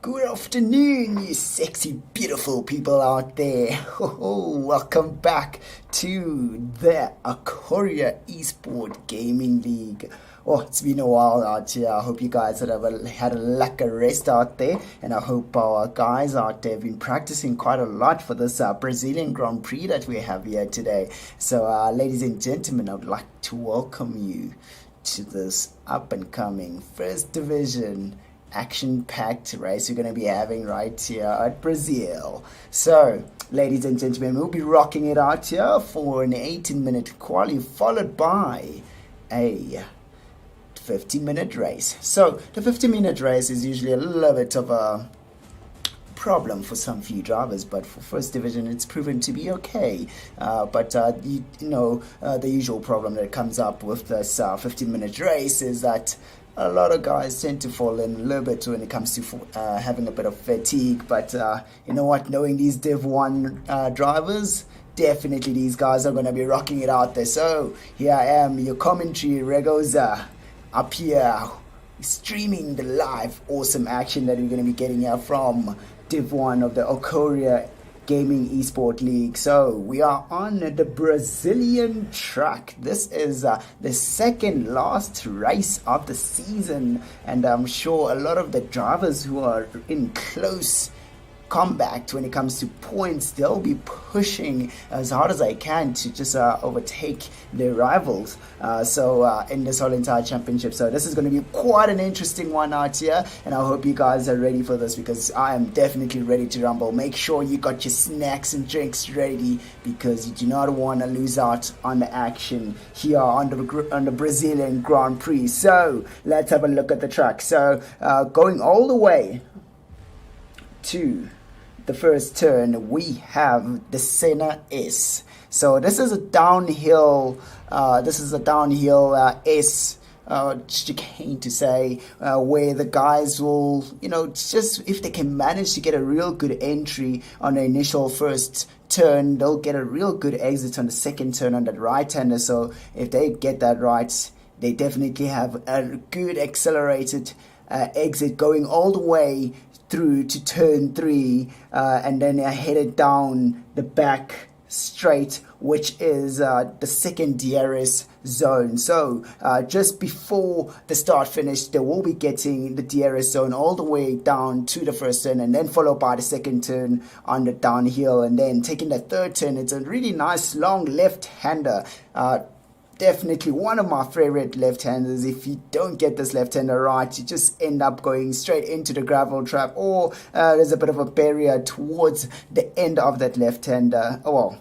Good afternoon, you sexy, beautiful people out there. Welcome back to the Acoria Esport Gaming League. Oh, it's been a while out here. I hope you guys had a lekker rest out there, and I hope our guys out there have been practicing quite a lot for this Brazilian Grand Prix that we have here today. So, ladies and gentlemen, I would like to welcome you to this up and coming First Division action-packed race we're going to be having right here at Brazil. So, ladies and gentlemen, we'll be rocking it out here for an 18-minute quali, followed by a 15-minute race. So, the 15-minute race is usually a little bit of a problem for some few drivers, but for First Division it's proven to be okay. The usual problem that comes up with this 15-minute race is that a lot of guys tend to fall in a little bit when it comes to having a bit of fatigue. But you know what? Knowing these Div 1 drivers, definitely these guys are going to be rocking it out there. So here I am, your commentary Regoza, up here, streaming the live awesome action that we're going to be getting here from Div 1 of the Acoria Gaming Esport League. So we are on the Brazilian track. This is the second last race of the season, and I'm sure a lot of the drivers who are in close combat when it comes to points, they'll be pushing as hard as I can to just overtake their rivals in this whole entire championship. So this is going to be quite an interesting one out here, and I hope you guys are ready for this, because I am definitely ready to rumble. Make sure you got your snacks and drinks ready, because you do not want to lose out on the action here on the Brazilian Grand Prix. So let's have a look at the track. So going all the way to the first turn, we have the Senna S. So this is a downhill. S chicane to say, where the guys will, just if they can manage to get a real good entry on the initial first turn, they'll get a real good exit on the second turn on that right-hander. So if they get that right, they definitely have a good accelerated exit going all the way through to turn 3, and then headed down the back straight, which is the second DRS zone. So just before the start finish, they will be getting the DRS zone all the way down to the first turn, and then followed by the second turn on the downhill, and then taking the third turn. It's a really nice long left-hander. Definitely one of my favorite left-handers. If you don't get this left-hander right, you just end up going straight into the gravel trap, or there's a bit of a barrier towards the end of that left-hander. On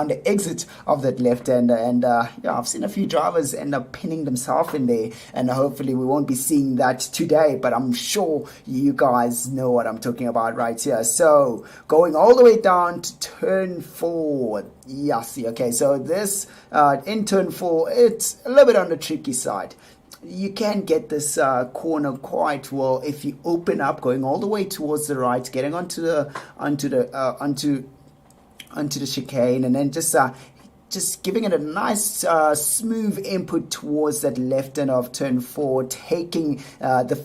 the exit of that left-hander, and I've seen a few drivers end up pinning themselves in there, and hopefully we won't be seeing that today, but I'm sure you guys know what I'm talking about right here. So going all the way down to turn 4. Okay, so this in turn 4, it's a little bit on the tricky side. You can get this corner quite well if you open up, going all the way towards the right, getting onto the chicane, and then just giving it a nice smooth input towards that left end of turn 4, taking the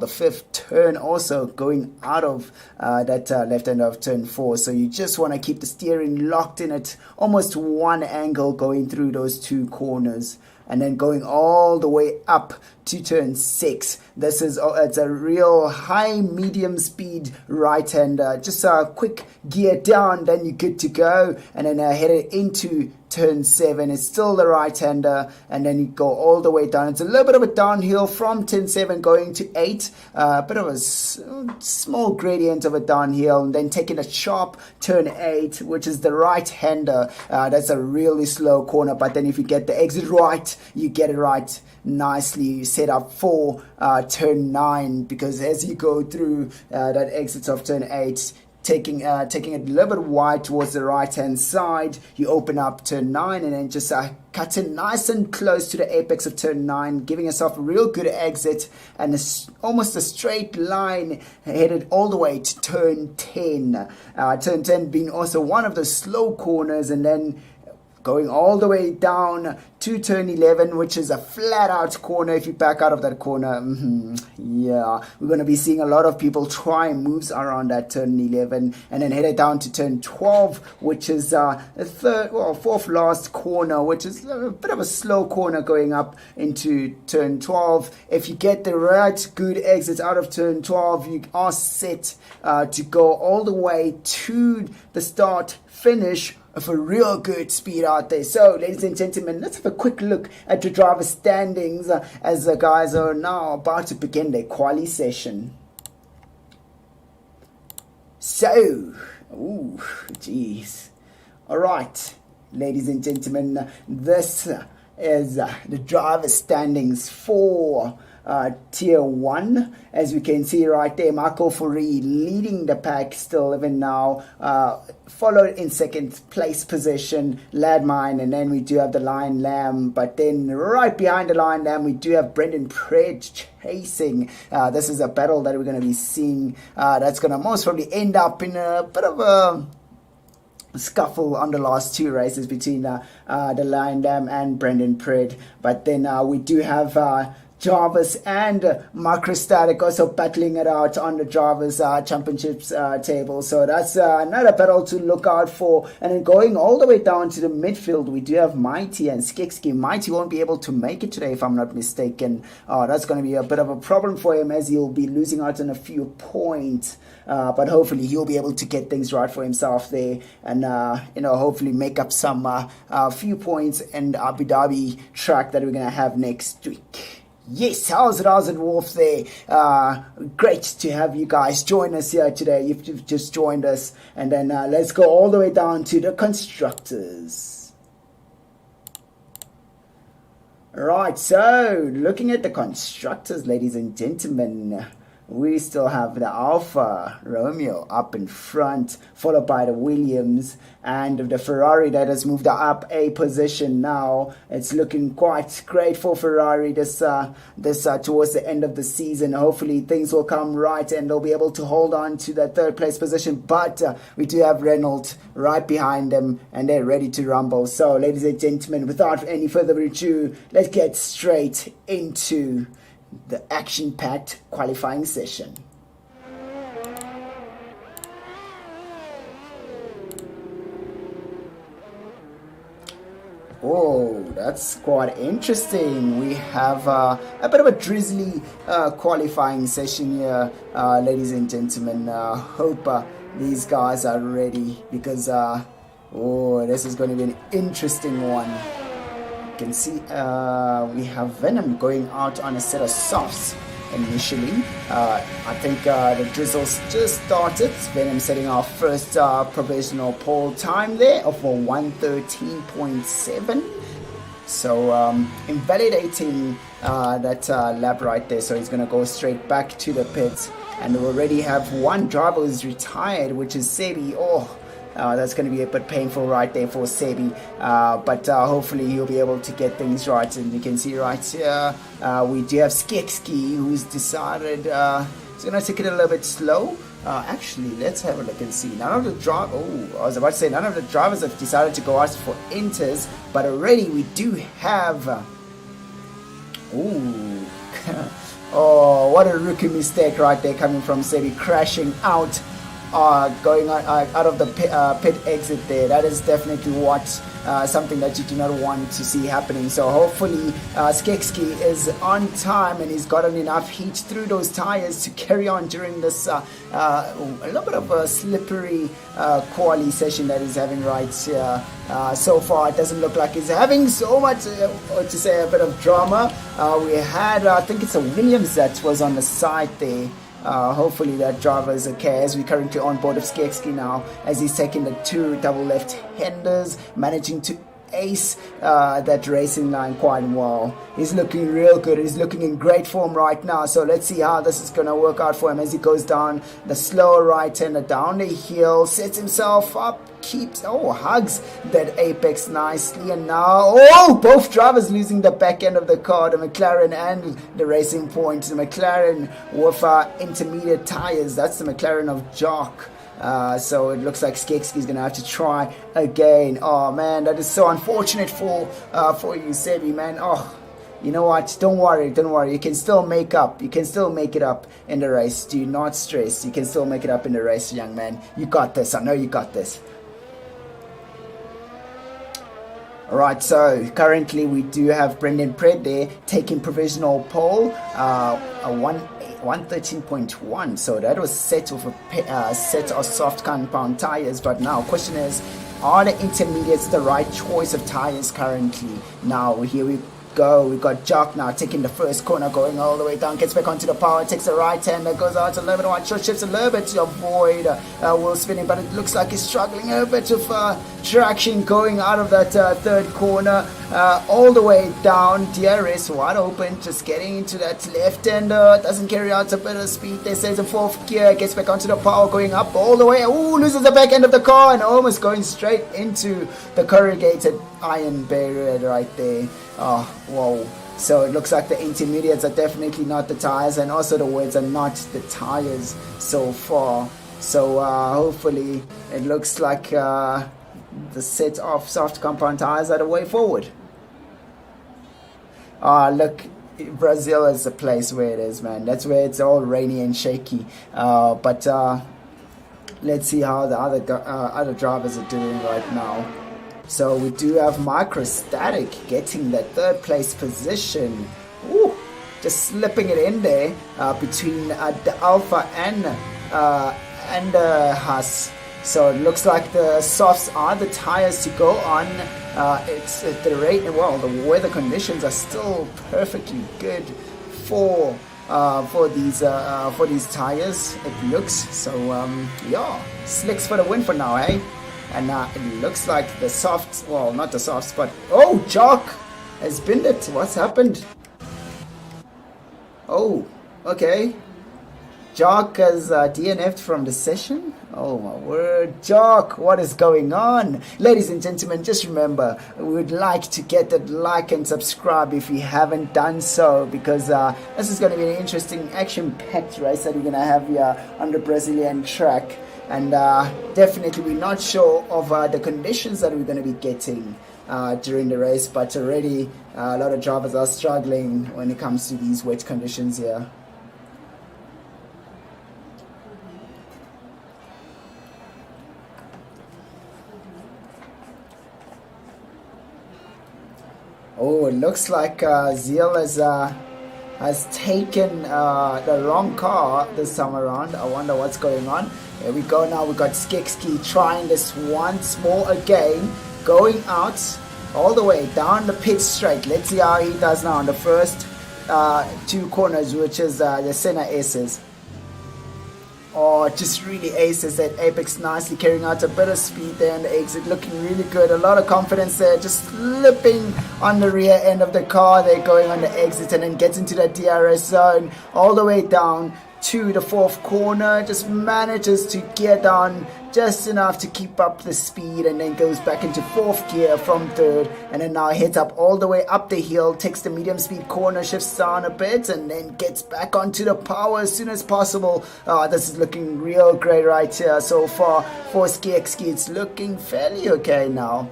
fifth turn, also going out of that left end of turn 4. So you just want to keep the steering locked in at almost one angle going through those two corners, and then going all the way up to turn 6. This is it's a real high medium speed right-hander. Just a quick gear down, then you're good to go, and then headed into turn 7. It's still the right-hander, and then you go all the way down. It's a little bit of a downhill from turn 7 going to 8, a bit of a small gradient of a downhill, and then taking a sharp turn 8, which is the right-hander. That's a really slow corner, but then if you get the exit right, you get it right nicely, set up for turn 9, because as you go through that exit of turn 8, taking it a little bit wide towards the right hand side, you open up turn 9, and then just cut in nice and close to the apex of turn 9, giving yourself a real good exit, and almost a straight line headed all the way to turn 10. Turn 10 being also one of the slow corners, and then going all the way down to turn 11, which is a flat out corner. If you back out of that corner, yeah, we're going to be seeing a lot of people try moves around that turn 11, and then headed down to turn 12, which is the fourth last corner, which is a bit of a slow corner going up into turn 12. If you get the right good exits out of turn 12, you are set to go all the way to the start finish of a real good speed out there. So, ladies and gentlemen, let's have a quick look at the driver standings as the guys are now about to begin their quali session. So, ooh, jeez. All right, ladies and gentlemen, this is the driver standings for Tier 1. As we can see right there, Michael Fourie leading the pack still even now, followed in second place position, Ladmine, and then we do have the Lion Lamb, but then right behind the Lion Lamb we do have Brendan Pred chasing. This is a battle that we're going to be seeing that's going to most probably end up in a bit of a scuffle on the last two races between the Lion Lamb and Brendan Pred, but then we do have Jarvis and Microstatic also battling it out on the Jarvis Championships table. So that's another battle to look out for. And then going all the way down to the midfield, we do have Mighty and Skekski. Mighty won't be able to make it today, if I'm not mistaken. That's going to be a bit of a problem for him, as he'll be losing out on a few points. But hopefully he'll be able to get things right for himself there, and hopefully make up some few points in the Abu Dhabi track that we're going to have next week. Yes, how's it, Wolf there? Great to have you guys join us here today. You've just joined us. And then let's go all the way down to the constructors. Right, so looking at the constructors, ladies and gentlemen, we still have the Alfa Romeo up in front, followed by the Williams and the Ferrari that has moved up a position now. It's looking quite great for Ferrari this towards the end of the season. Hopefully things will come right and they'll be able to hold on to that third place position. But we do have Renault right behind them and they're ready to rumble. So, ladies and gentlemen, without any further ado, let's get straight into the action-packed qualifying session. Oh, that's quite interesting. We have a bit of a drizzly qualifying session here, ladies and gentlemen. Hope these guys are ready, because this is going to be an interesting one. Can see we have Venom going out on a set of softs initially. I think the drizzles just started. Venom setting our first provisional pole time there of a 113.7. So invalidating that lap right there. So he's going to go straight back to the pits. And we already have one driver who's retired, which is Sebi. That's going to be a bit painful right there for Sebi, but hopefully he'll be able to get things right. And you can see right here, we do have Skekski, who's decided he's going to take it a little bit slow. Actually, let's have a look and see. None of the drivers have decided to go out for inters, but already we do have what a rookie mistake right there coming from Sebi, crashing out, going out of the pit exit there. That is definitely something that you do not want to see happening. So hopefully Skekski is on time and he's gotten enough heat through those tires to carry on during this a little bit of a slippery quali session that he's having right here. So far it doesn't look like he's having so much to say a bit of drama. We had I think it's a Williams that was on the side there. Hopefully that driver is okay, as we currently on board of Skekski now, as he's taking the two double left-handers, managing to ace that racing line quite well. He's looking real good. He's looking in great form right now. So let's see how this is going to work out for him as he goes down the slower right-hander, down the hill, sets himself up, hugs that apex nicely. And now, both drivers losing the back end of the car, the McLaren and the Racing Point. The McLaren with intermediate tires. That's the McLaren of Jock. So it looks like Skekski's gonna have to try again. Oh man, that is so unfortunate for you, Sebi, man. Oh, you know what? Don't worry. You can still make up. You can still make it up in the race. Do not stress. You can still make it up in the race, young man. You got this. I know you got this. Alright, so currently we do have Brendan Pred there taking provisional pole, a 113.1. So that was set of a set of soft compound tires. But now, question is, are the intermediates the right choice of tires currently? Now here we go. We got Jock now taking the first corner, going all the way down, gets back onto the power, takes the right hand, that goes out to 11 1, short shifts a little bit to avoid wheel spinning, but it looks like he's struggling a bit of traction going out of that third corner, all the way down. DRS wide open, just getting into that left hander, doesn't carry out a bit of speed. They says in fourth gear, gets back onto the power, going up all the way. Ooh, loses the back end of the car and almost going straight into the corrugated iron barrier right there. Oh, whoa. So it looks like the intermediates are definitely not the tires, and also the wets are not the tires so far. So hopefully it looks like the set of soft compound tires are the way forward. Look, Brazil is the place where it is, man. That's where it's all rainy and shaky. But let's see how the other drivers are doing right now. So we do have Microstatic getting that third place position. Ooh, just slipping it in there between the Alpha and Haas. So it looks like the softs are the tires to go on. It's at the rate. Well, the weather conditions are still perfectly good for these tires. It looks so. Yeah, slicks for the win for now, eh? And it looks like the softs, well, not the softs, but oh, Jock has binned it. What's happened? Oh, okay. Jock has DNF'd from the session. Oh my word, Jock, what is going on? Ladies and gentlemen, just remember, we would like to get that like and subscribe if you haven't done so, because this is going to be an interesting action-packed race that we're going to have here on the Brazilian track. And definitely we're not sure of the conditions that we're going to be getting during the race, but already a lot of drivers are struggling when it comes to these wet conditions here. Oh, it looks like Zeal has taken the wrong car this time around. I wonder what's going on. Here we go now. We got Skekski trying this once more again, going out all the way down the pit straight. Let's see how he does now on the first two corners, which is the center aces. Oh, just really aces that apex nicely, carrying out a bit of speed there in the exit, looking really good. A lot of confidence there, just slipping on the rear end of the car there, going on the exit, and then gets into that DRS zone all the way down to the fourth corner. Just manages to gear down just enough to keep up the speed, and then goes back into fourth gear from third, and then now heads up all the way up the hill, takes the medium speed corner, shifts down a bit, and then gets back onto the power as soon as possible. This is looking real great right here so far for Skekski. It's looking fairly okay now.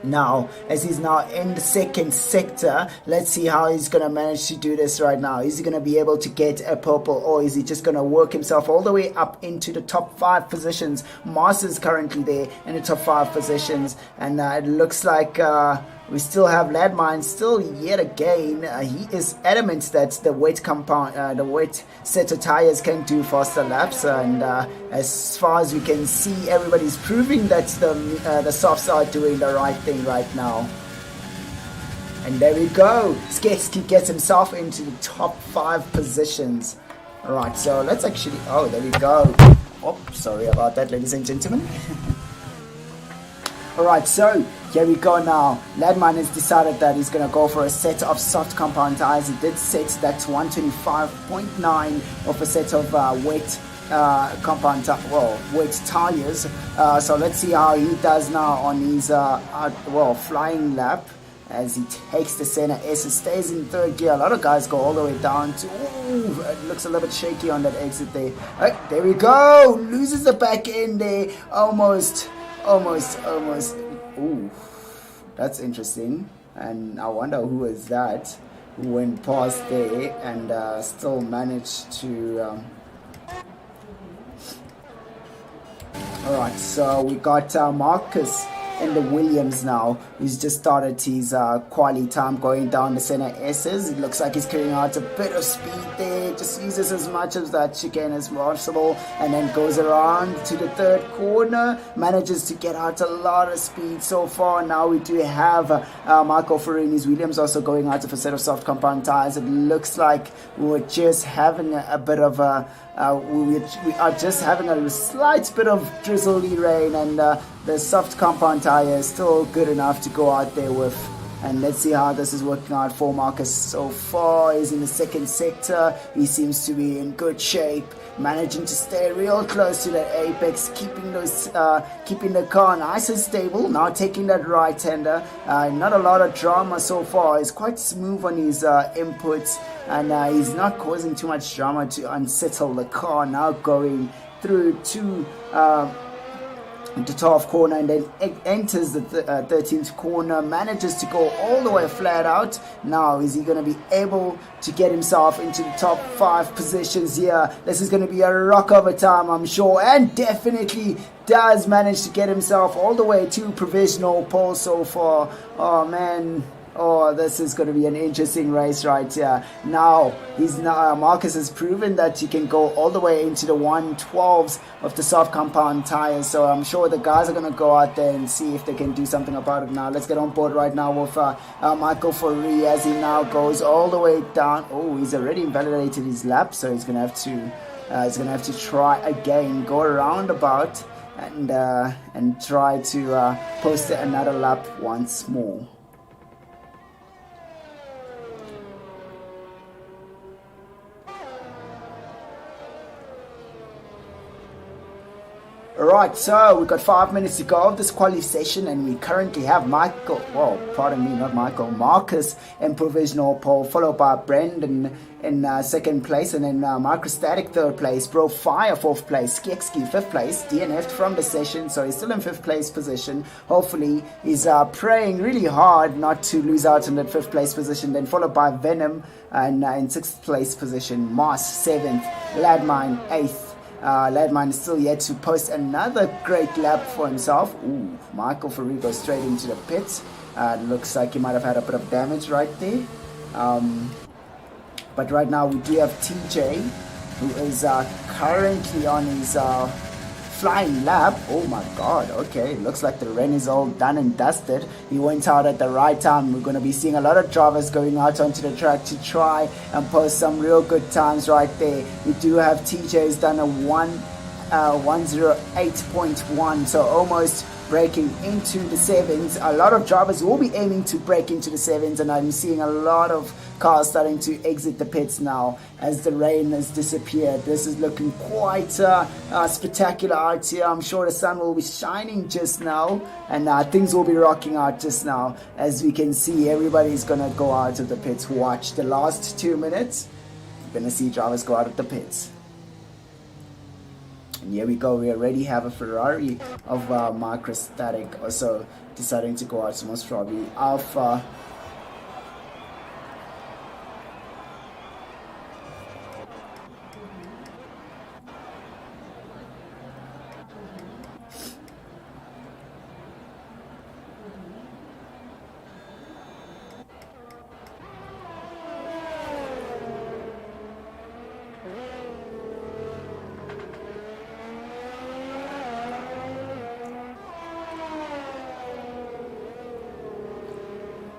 Now, as he's now in the second sector, let's see how he's going to manage to do this right now. Is he going to be able to get a purple, or is he just going to work himself all the way up into the top 5 positions? Mars is currently there in the top 5 positions, and it looks like we still have Ladmine still yet again. He is adamant that the weight compound, the weight set of tires can do faster laps, and as far as we can see, everybody's proving that the softs are doing the right thing right now. And there we go. Skekski gets himself into the top 5 positions. Alright, so let's actually, oh, there we go. Oh, sorry about that, ladies and gentlemen. Alright, so here we go now. Ladman has decided that he's going to go for a set of soft compound tires. He did set that 125.9 of a set of wet compound, wet tires. So let's see how he does now on his flying lap. as he takes the center S. It stays in third gear. A lot of guys go all the way down to, ooh, it looks a little bit shaky on that exit there. Oh, there we go, loses the back end there, almost. Ooh, that's interesting, and I wonder who is that who went past there and still managed to Alright, so we got Marcus in the Williams now. He's just started his quali time going down the center S's. It looks like he's carrying out a bit of speed there. Just uses as much of that chicane as possible and then goes around to the third corner. Manages to get out a lot of speed so far. Now we do have Marco Ferrini's Williams also going out of a set of soft compound tires. It looks like we're just having a bit of a we are just having a slight bit of drizzly rain, and the soft compound tire is still good enough to go out there with. And let's see how this is working out for Marcus so far. He's in the second sector. He seems to be in good shape, managing to stay real close to that apex, keeping the car nice and stable. Now taking that right-hander. Not a lot of drama so far. He's quite smooth on his inputs, and he's not causing too much drama to unsettle the car. Now going through to the 12th corner and then enters the 13th corner, manages to go all the way flat out. Now is he going to be able to get himself into the top 5 positions here? This is going to be a rock over time, I'm sure, and definitely does manage to get himself all the way to provisional pole so far. Oh man, oh, this is going to be an interesting race right here. Now, Marcus has proven that he can go all the way into the 112s of the soft compound tires. So I'm sure the guys are going to go out there and see if they can do something about it now. Let's get on board right now with Michael Foree as he now goes all the way down. Oh, he's already invalidated his lap, so he's going to have to try again, go around about and try to post another lap once more. Alright, so we've got 5 minutes to go of this quali session, and we currently have Marcus in provisional pole, followed by Brendan in second place, and then Marcus Static third place, Bro Fire fourth place, Skekski fifth place, DNF'd from the session, so he's still in fifth place position. Hopefully he's praying really hard not to lose out in that fifth place position, then followed by Venom and in sixth place position, Moss seventh, Ladmine eighth. Ladmine is still yet to post another great lap for himself. Ooh, Michael Ferree goes straight into the pits. Looks like he might have had a bit of damage right there. But right now we do have TJ, who is currently on his flying lap. Oh my god, okay, looks like the run is all done and dusted. He went out at the right time. We're going to be seeing a lot of drivers going out onto the track to try and post some real good times right there. We do have TJ's done a 1:08.1, so almost breaking into the sevens. A lot of drivers will be aiming to break into the sevens, and I'm seeing a lot of cars starting to exit the pits now as the rain has disappeared. This is looking quite spectacular out here. I'm sure the sun will be shining just now, and things will be rocking out just now. As we can see, everybody's gonna go out of the pits. Watch the last 2 minutes. You're gonna see drivers go out of the pits. And here we go, we already have a Ferrari of Marcus Static also deciding to go out, so most probably Alpha.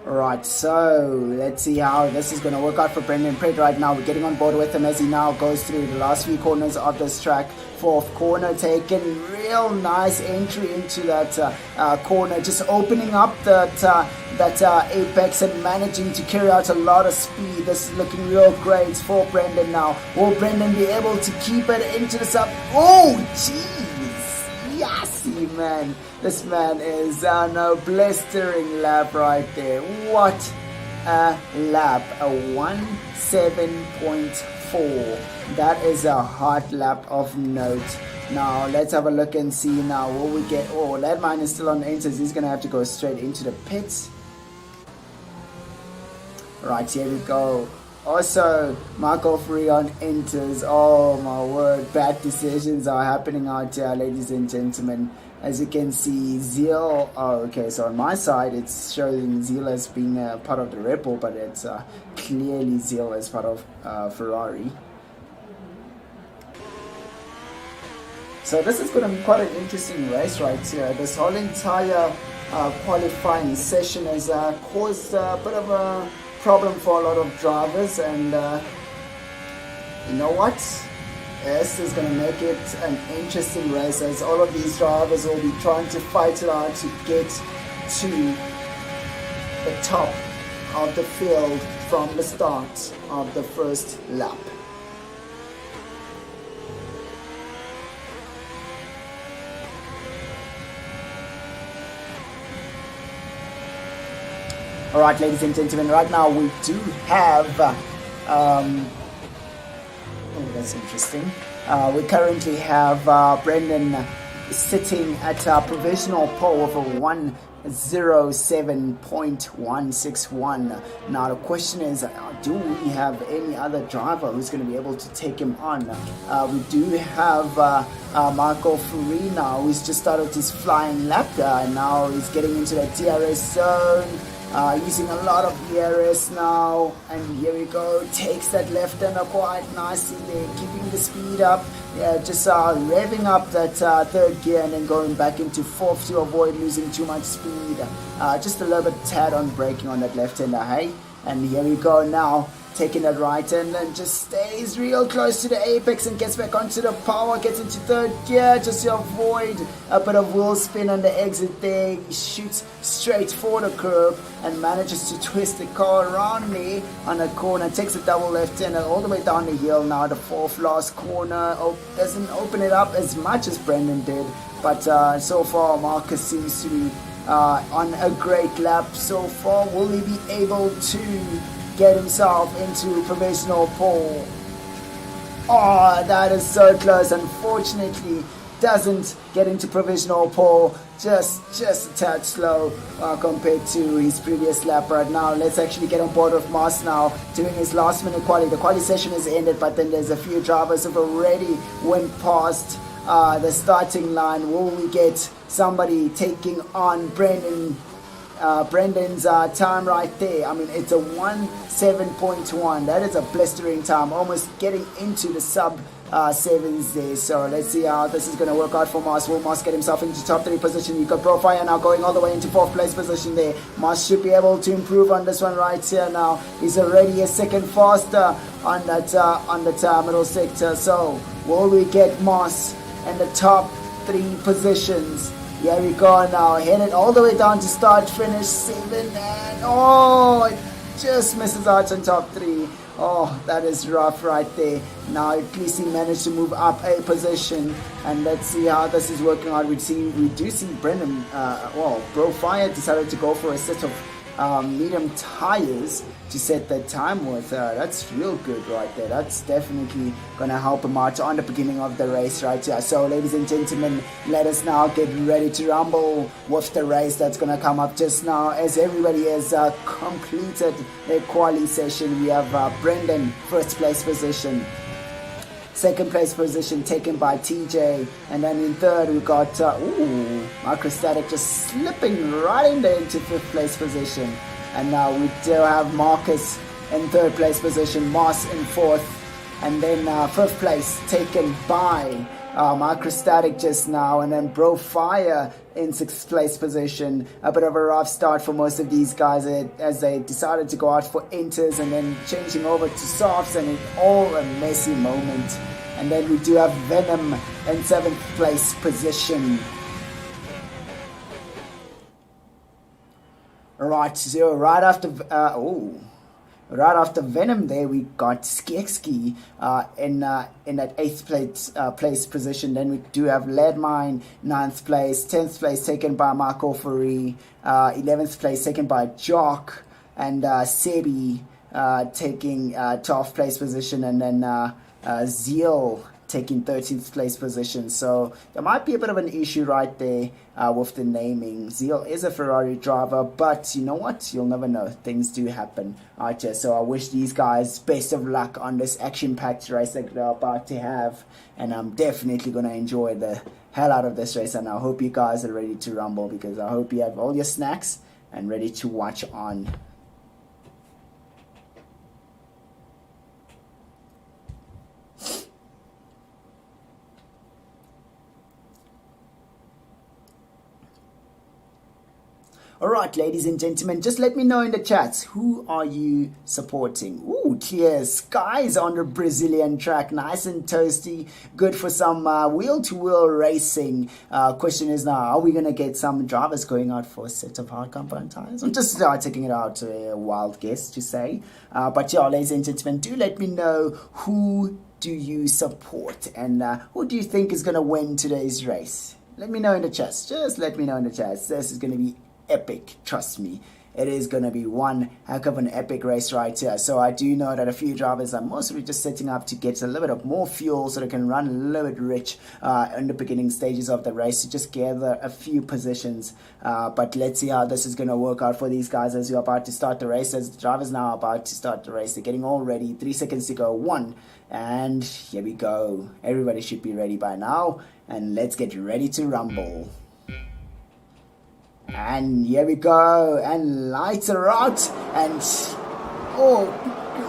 Alright, so let's see how this is going to work out for Brendan Pred right now. We're getting on board with him as he now goes through the last few corners of this track. Fourth corner, taking real nice entry into that corner, just opening up that apex and managing to carry out a lot of speed. This is looking real great for Brendan now. Will Brendan be able to keep it into the sub? Oh, jeez! Yes, he man. This man is no blistering lap right there. What a lap. A 1:7.4. That is a hot lap of note. Now let's have a look and see now what we get. Oh, that man is still on enters. He's gonna have to go straight into the pits. Right, here we go. Also, Michael Freon enters. Oh my word, bad decisions are happening out here, ladies and gentlemen. As you can see, Zeal. Oh, okay, so on my side, it's showing Zeal as being part of the Red Bull, but it's clearly Zeal as part of Ferrari. So this is going to be quite an interesting race right here. This whole entire qualifying session has caused a bit of a problem for a lot of drivers, and you know what? This is going to make it an interesting race, as all of these drivers will be trying to fight it out to get to the top of the field from the start of the first lap. Alright, ladies and gentlemen, right now we do have, oh, that's interesting. We currently have Brendan sitting at a provisional pole of a 1:07.161. Now the question is, do we have any other driver who's going to be able to take him on? We do have Marco Farina, who's just started his flying lap, and now he's getting into the DRS zone. Using a lot of DRS now, and here we go, takes that left hander quite nicely there, keeping the speed up, just revving up that third gear and then going back into fourth to avoid losing too much speed. Just a little bit tad on braking on that left hander, hey? And here we go now, taking that right hand and just stays real close to the apex and gets back onto the power, gets into third gear just to avoid a bit of wheel spin on the exit there. He shoots straight for the curb and manages to twist the car around me on a corner, takes a double left hander all the way down the hill. Now the fourth last corner doesn't open it up as much as Brendan did, but so far Marcus seems to be on a great lap so far. Will he be able to get himself into provisional pole? Oh, that is so close. Unfortunately, doesn't get into provisional pole. Just a tad slow compared to his previous lap right now. Let's actually get on board with Moss now, doing his last minute quali. The quali session is ended, but then there's a few drivers who've already went past the starting line. Will we get somebody taking on Brendan's time right there? I mean, it's a 1:07.1. That is a blistering time, almost getting into the sub sevens there. So let's see how this is going to work out for Moss. Will Moss get himself into top 3 position? You got Profire now going all the way into 4th place position there. Moss should be able to improve on this one right here now. He's already a second faster on that middle sector. So will we get Moss in the top 3 positions? Here we go now, headed all the way down to start finish 7, and oh, it just misses out on top 3. Oh, that is rough right there. Now at least he managed to move up a position, and let's see how this is working out. We do see Brendan, Profire decided to go for a set of medium tires to set that time with. That's real good right there. That's definitely gonna help him out on the beginning of the race right here. So ladies and gentlemen, let us now get ready to rumble with the race that's gonna come up just now, as everybody has completed their quali session. We have Brendan, first place position. Second place position taken by TJ, and then in third we got Microstatic just slipping right into 5th place position. And now we do have Marcus in 3rd place position, Moss in 4th, and then 5th place taken by Microstatic just now, and then Profire in 6th place position. A bit of a rough start for most of these guys as they decided to go out for enters and then changing over to softs, and it's all a messy moment. And then we do have Venom in 7th place position. Right, so right after Right after Venom there, we got Skekski in that 8th place position. Then we do have Leadmine, 9th place. 10th place taken by Marco Fari. 11th place taken by Jock. And Sebi taking 12th place position. And then Zeal taking 13th place position. So there might be a bit of an issue right there with the naming. Zeal is a Ferrari driver, but you know what? You'll never know. Things do happen out here. So I wish these guys best of luck on this action-packed race that they're about to have. And I'm definitely going to enjoy the hell out of this race. And I hope you guys are ready to rumble, because I hope you have all your snacks and ready to watch on. Alright, ladies and gentlemen, just let me know in the chats, who are you supporting? Ooh, clear skies on the Brazilian track, nice and toasty, good for some wheel-to-wheel racing. Question is now, are we going to get some drivers going out for a set of hard compound tires? I'm just taking it out, a wild guess to say. But yeah, ladies and gentlemen, do let me know who do you support and who do you think is going to win today's race? Let me know in the chats, just let me know in the chats. This is going to be epic, trust me. It is going to be one heck of an epic race right here. So I do know that a few drivers are mostly just setting up to get a little bit of more fuel so they can run a little bit rich in the beginning stages of the race to just gather a few positions. But let's see how this is going to work out for these guys as you're about to start the race. As the drivers now are about to start the race, they're getting all ready. 3 seconds to go. 1. And here we go. Everybody should be ready by now. And let's get ready to rumble. And here we go, and lights are out, and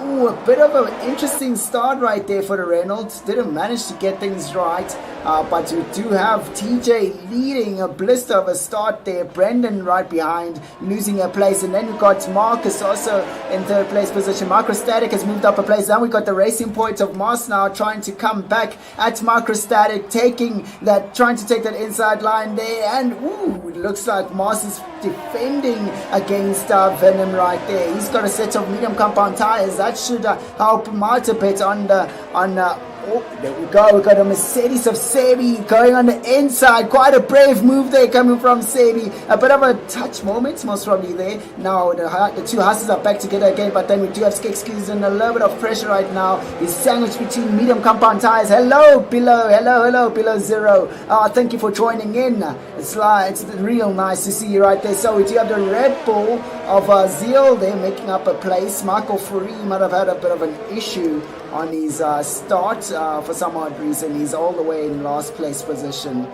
a bit of an interesting start right there for the Reynolds. Didn't manage to get things right, but we do have TJ leading a blister of a start there. Brendan right behind, losing a place, and then we got Marcus also in 3rd place position. Microstatic has moved up a place. Then we got the Racing Point of Moss now trying to come back at Microstatic, trying to take that inside line there, and it looks like Moss is defending against Venom right there. He's got a set of medium compound tires that should help him out a bit there we go. We got a Mercedes of Sebi going on the inside. Quite a brave move there coming from Sebi. A bit of a touch moment, most probably there. Now the two horses are back together again, but then we do have Skekski's in a little bit of pressure right now. He's sandwiched between medium compound tires. Hello, Pillow. Hello, Pillow Zero. Thank you for joining in. It's real nice to see you right there. So we do have the Red Bull of Zeal there making up a place. Marco Fari might have had a bit of an issue on his start for some odd reason. He's all the way in last place position.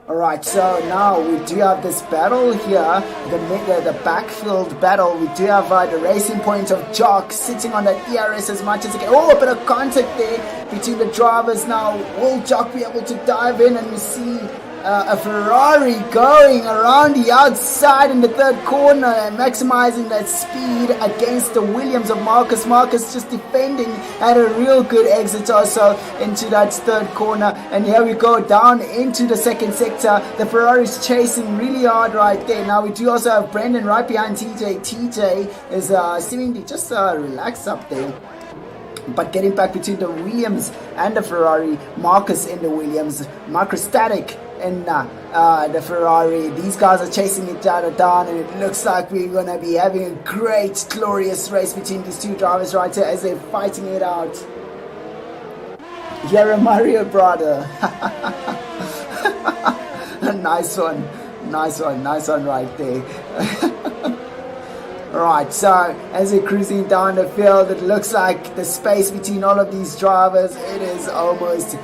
Alright, so now we do have this battle here, the backfield battle. We do have the Racing Point of Jock sitting on that ERS as much as he can. A bit of contact there between the drivers now. Will Jock be able to dive in? And we see a Ferrari going around the outside in the 3rd corner and maximizing that speed against the Williams of Marcus. Marcus just defending, had a real good exit also into that 3rd corner. And here we go down into the 2nd sector. The Ferrari's chasing really hard right there. Now we do also have Brendan right behind TJ. TJ is seemingly just relaxed up there. But getting back between the Williams and the Ferrari, Marcus in the Williams, Microstatic in the Ferrari. These guys are chasing each other down, and it looks like we're going to be having a great, glorious race between these two drivers right here as they're fighting it out. You're a Mario brother. Nice one right there. Right, so as they're cruising down the field, it looks like the space between all of these drivers, it is almost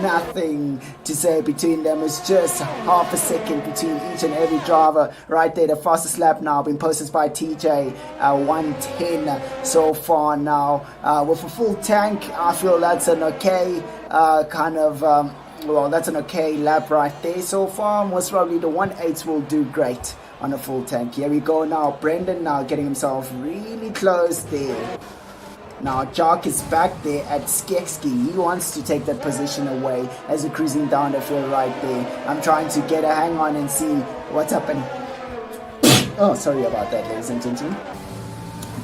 nothing to say between them. It's just half a second between each and every driver right there. The fastest lap now being posted by TJ, 1:10 so far now. With a full tank, I feel that's an okay that's an okay lap right there so far. Most probably the 1.8 will do great on a full tank. Here we go now. Brendan now getting himself really close there. Now Jock is back there at Skekski. He wants to take that position away as we're cruising down the field right there. I'm trying to get a hang on and see what's happening. Oh, sorry about that, ladies and gentlemen.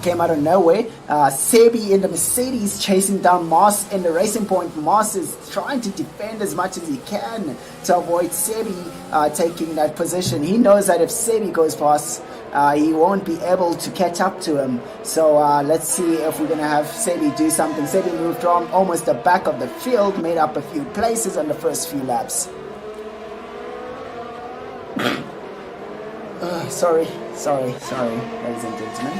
came out of nowhere. Sebi in the Mercedes chasing down Moss in the Racing Point. Moss is trying to defend as much as he can to avoid Sebi taking that position. He knows that if Sebi goes past, he won't be able to catch up to him. So let's see if we're going to have Sebi do something. Sebi moved from almost the back of the field, made up a few places on the first few laps. Sorry, ladies and gentlemen.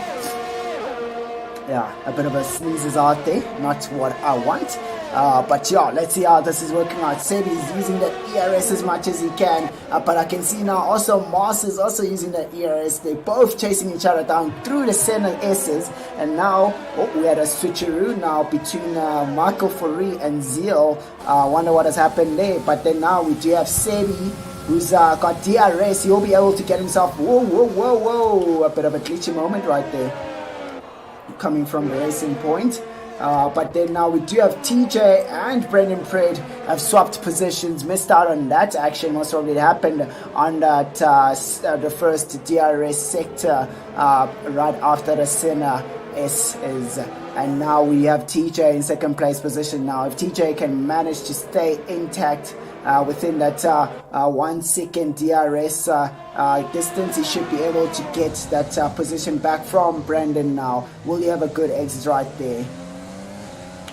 Yeah, a bit of a sneeze is out there, not what I want. But yeah, let's see how this is working out. Sebi is using the ERS as much as he can, but I can see now also Moss is also using the ERS. They're both chasing each other down through the center S's, and now we had a switcheroo now between Michael Fourie and Zeal. Wonder what has happened there, but then now we do have Sebi, who's got DRS. He'll be able to get himself, whoa, a bit of a glitchy moment right there coming from the Racing Point. But then now we do have TJ and Brendan Fred have swapped positions, missed out on that action. Most probably it happened on that the first DRS sector right after the center S is. And now we have TJ in second place position. Now if TJ can manage to stay intact within that 1 second DRS distance, he should be able to get that position back from Brandon now. Will he have a good exit right there?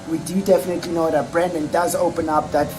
We do definitely know that Brandon does open up that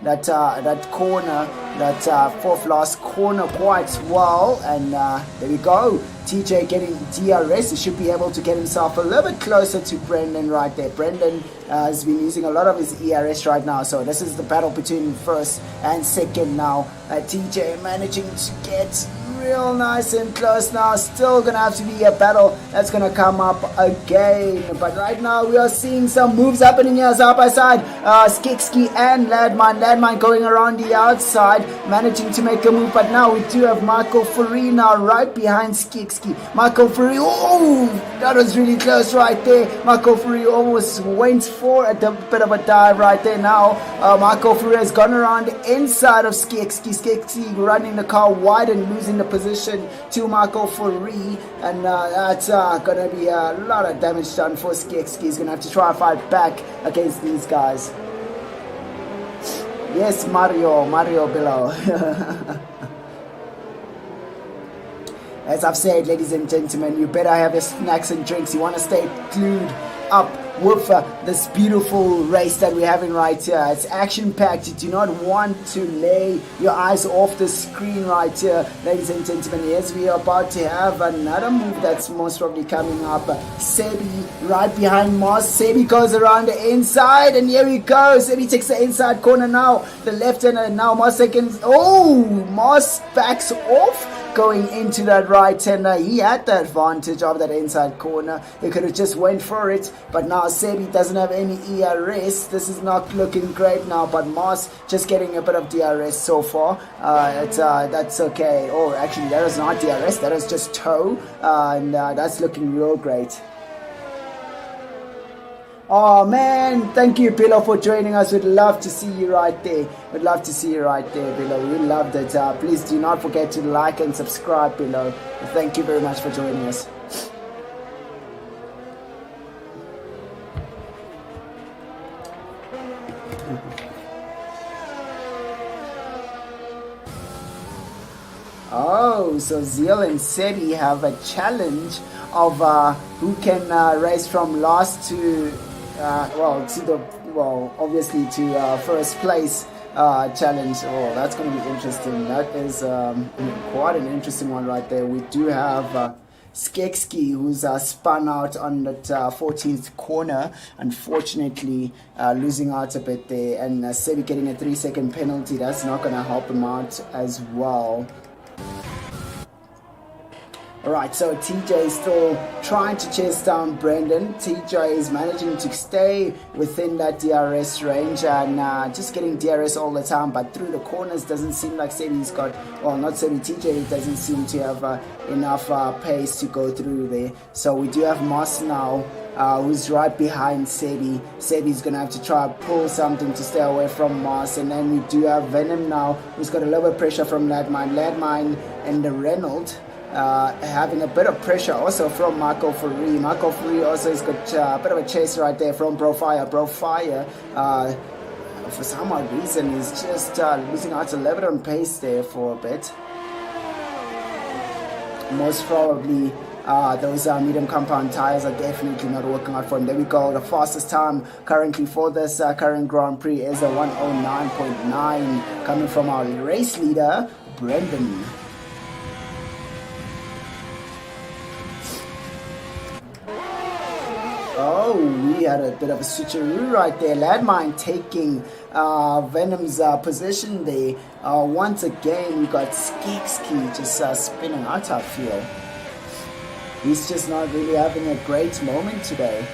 that corner, that fourth last corner quite well, and there we go. TJ getting DRS. He should be able to get himself a little bit closer to Brendan right there. Brendan has been using a lot of his ERS right now, so this is the battle between first and second now. TJ managing to get real nice and close now. Still gonna have to be a battle that's gonna come up again, but right now we are seeing some moves happening here side by side. Skekski and Landmine going around the outside, managing to make a move, but now we do have Michael Fourie now right behind Skekski. Michael Fourie, oh, that was really close right there. Michael Fourie almost went for a bit of a dive right there. Now Michael Fourie has gone around the inside of Skekski. Skekski running the car wide and losing the position to Michael Fourie, and that's gonna be a lot of damage done for Skekski. He's gonna have to try and fight back against these guys. Yes, Mario below. As I've said, ladies and gentlemen, you better have your snacks and drinks. You want to stay glued up with this beautiful race that we're having right here. It's action-packed. You do not want to lay your eyes off the screen right here, ladies and gentlemen. Yes, we are about to have another move that's most probably coming up. Sebi right behind Moss. Sebi goes around the inside, and here he goes. Sebi takes the inside corner now. The left hand, and now Moss seconds. Oh, Moss backs off, going into that right hander. He had the advantage of that inside corner. He could have just went for it, but now Sebi doesn't have any ERS. This is not looking great now, but Moss just getting a bit of DRS so far. That's okay. Oh, actually that is not DRS, that is just toe, and that's looking real great. Oh man, thank you Bilo for joining us. We'd love to see you right there. We'd love to see you right there, Bilo. We loved it. Please do not forget to like and subscribe below. Thank you very much for joining us. Oh, so Zeal and Sebi have a challenge of who can race from last to obviously to first place challenge. Oh, that's going to be interesting. That is quite an interesting one right there. We do have Skekski, who's spun out on that 14th corner, unfortunately losing out a bit there, and Sebi getting a 3-second penalty. That's not going to help him out as well. Alright, so TJ is still trying to chase down Brendan. TJ is managing to stay within that DRS range and just getting DRS all the time, but through the corners doesn't seem like Sebi's got, well, not Sebi, TJ doesn't seem to have enough pace to go through there. So we do have Moss now, who's right behind Sebi. Sebi's gonna have to try and pull something to stay away from Moss, and then we do have Venom now, who's got a little bit of pressure from Landmine and the Reynolds. having a bit of pressure also from Marco Ferri. Marco Ferri also has got a bit of a chase right there from Brofire. Brofire, for some odd reason, is just losing out a little bit on pace there for a bit. Most probably those medium compound tires are definitely not working out for him. There we go. The fastest time currently for this current Grand Prix is a 109.9 coming from our race leader, Brendan. Oh, we had a bit of a switcheroo right there. Landmine taking Venom's position there. Once again, we got Skeekski just spinning out, I feel. He's just not really having a great moment today.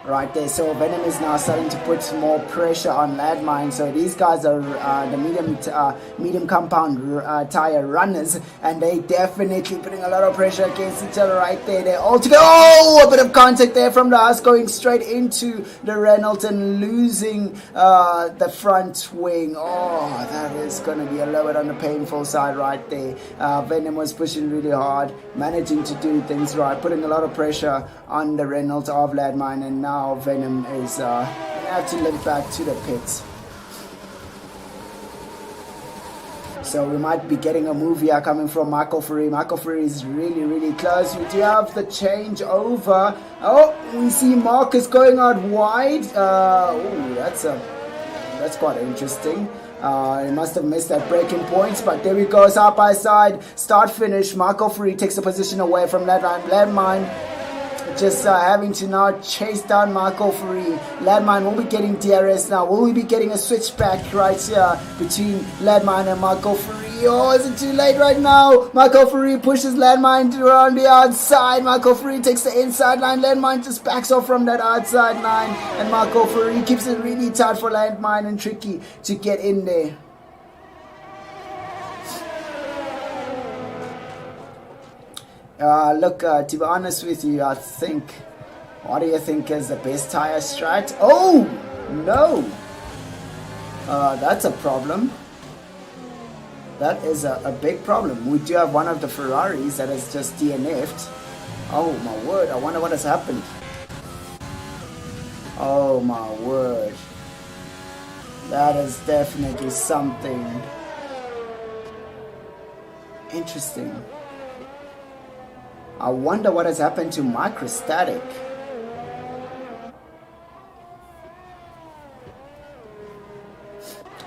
Right there, so Venom is now starting to put more pressure on Landmine. So these guys are the medium compound tire runners, and they definitely putting a lot of pressure against each other right there. They're all together. Oh, a bit of contact there from the Haas going straight into the Renault and losing the front wing. Oh, that is going to be a little bit on the painful side right there. Venom was pushing really hard, managing to do things right, putting a lot of pressure on the Renault of Landmine, and now Venom is gonna have to limp back to the pits. So we might be getting a move here coming from Marco Ferri. Marco Ferri is really close. We do have the change over. Oh, we see Marcus going out wide. Oh, that's quite interesting. He must have missed that breaking point, but there we go, side by side, start finish. Marco Ferri takes the position away from Landmine. Just having to now chase down Marco Ferri. Landmine will be getting DRS now. Will we be getting a switchback right here between Landmine and Marco Ferri? Oh, is it too late right now? Marco Ferri pushes Landmine around the outside. Marco Ferri takes the inside line. Landmine just backs off from that outside line. And Marco Ferri keeps it really tight for Landmine and Tricky to get in there. Look, to be honest with you, what do you think is the best tire strat? Oh, no. That's a problem. That is a big problem. We do have one of the Ferraris that has just DNF'd. Oh, my word. I wonder what has happened. Oh, my word. That is definitely something interesting. I wonder what has happened to Microstatic.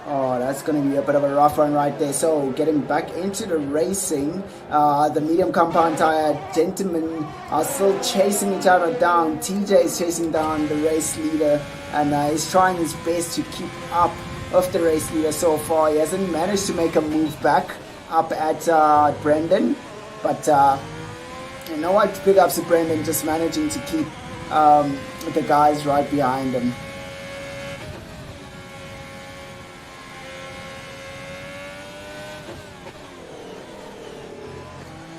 Oh, that's going to be a bit of a rough one right there. So getting back into the racing, the medium compound tire gentlemen are still chasing each other down. TJ is chasing down the race leader, and he's trying his best to keep up with the race leader so far. He hasn't managed to make a move back up at Brendan, but you know what? Big ups to Brendan, just managing to keep the guys right behind him.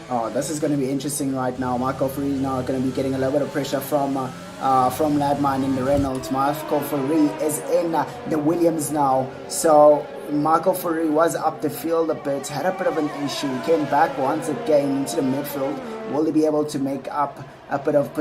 Oh, this is going to be interesting right now. Marco Ferri now going to be getting a little bit of pressure from Landmine in the Renault. Marco Ferri is in the Williams now. So Marco Ferri was up the field a bit, had a bit of an issue. He came back once again into the midfield. Will he be able to make up a bit of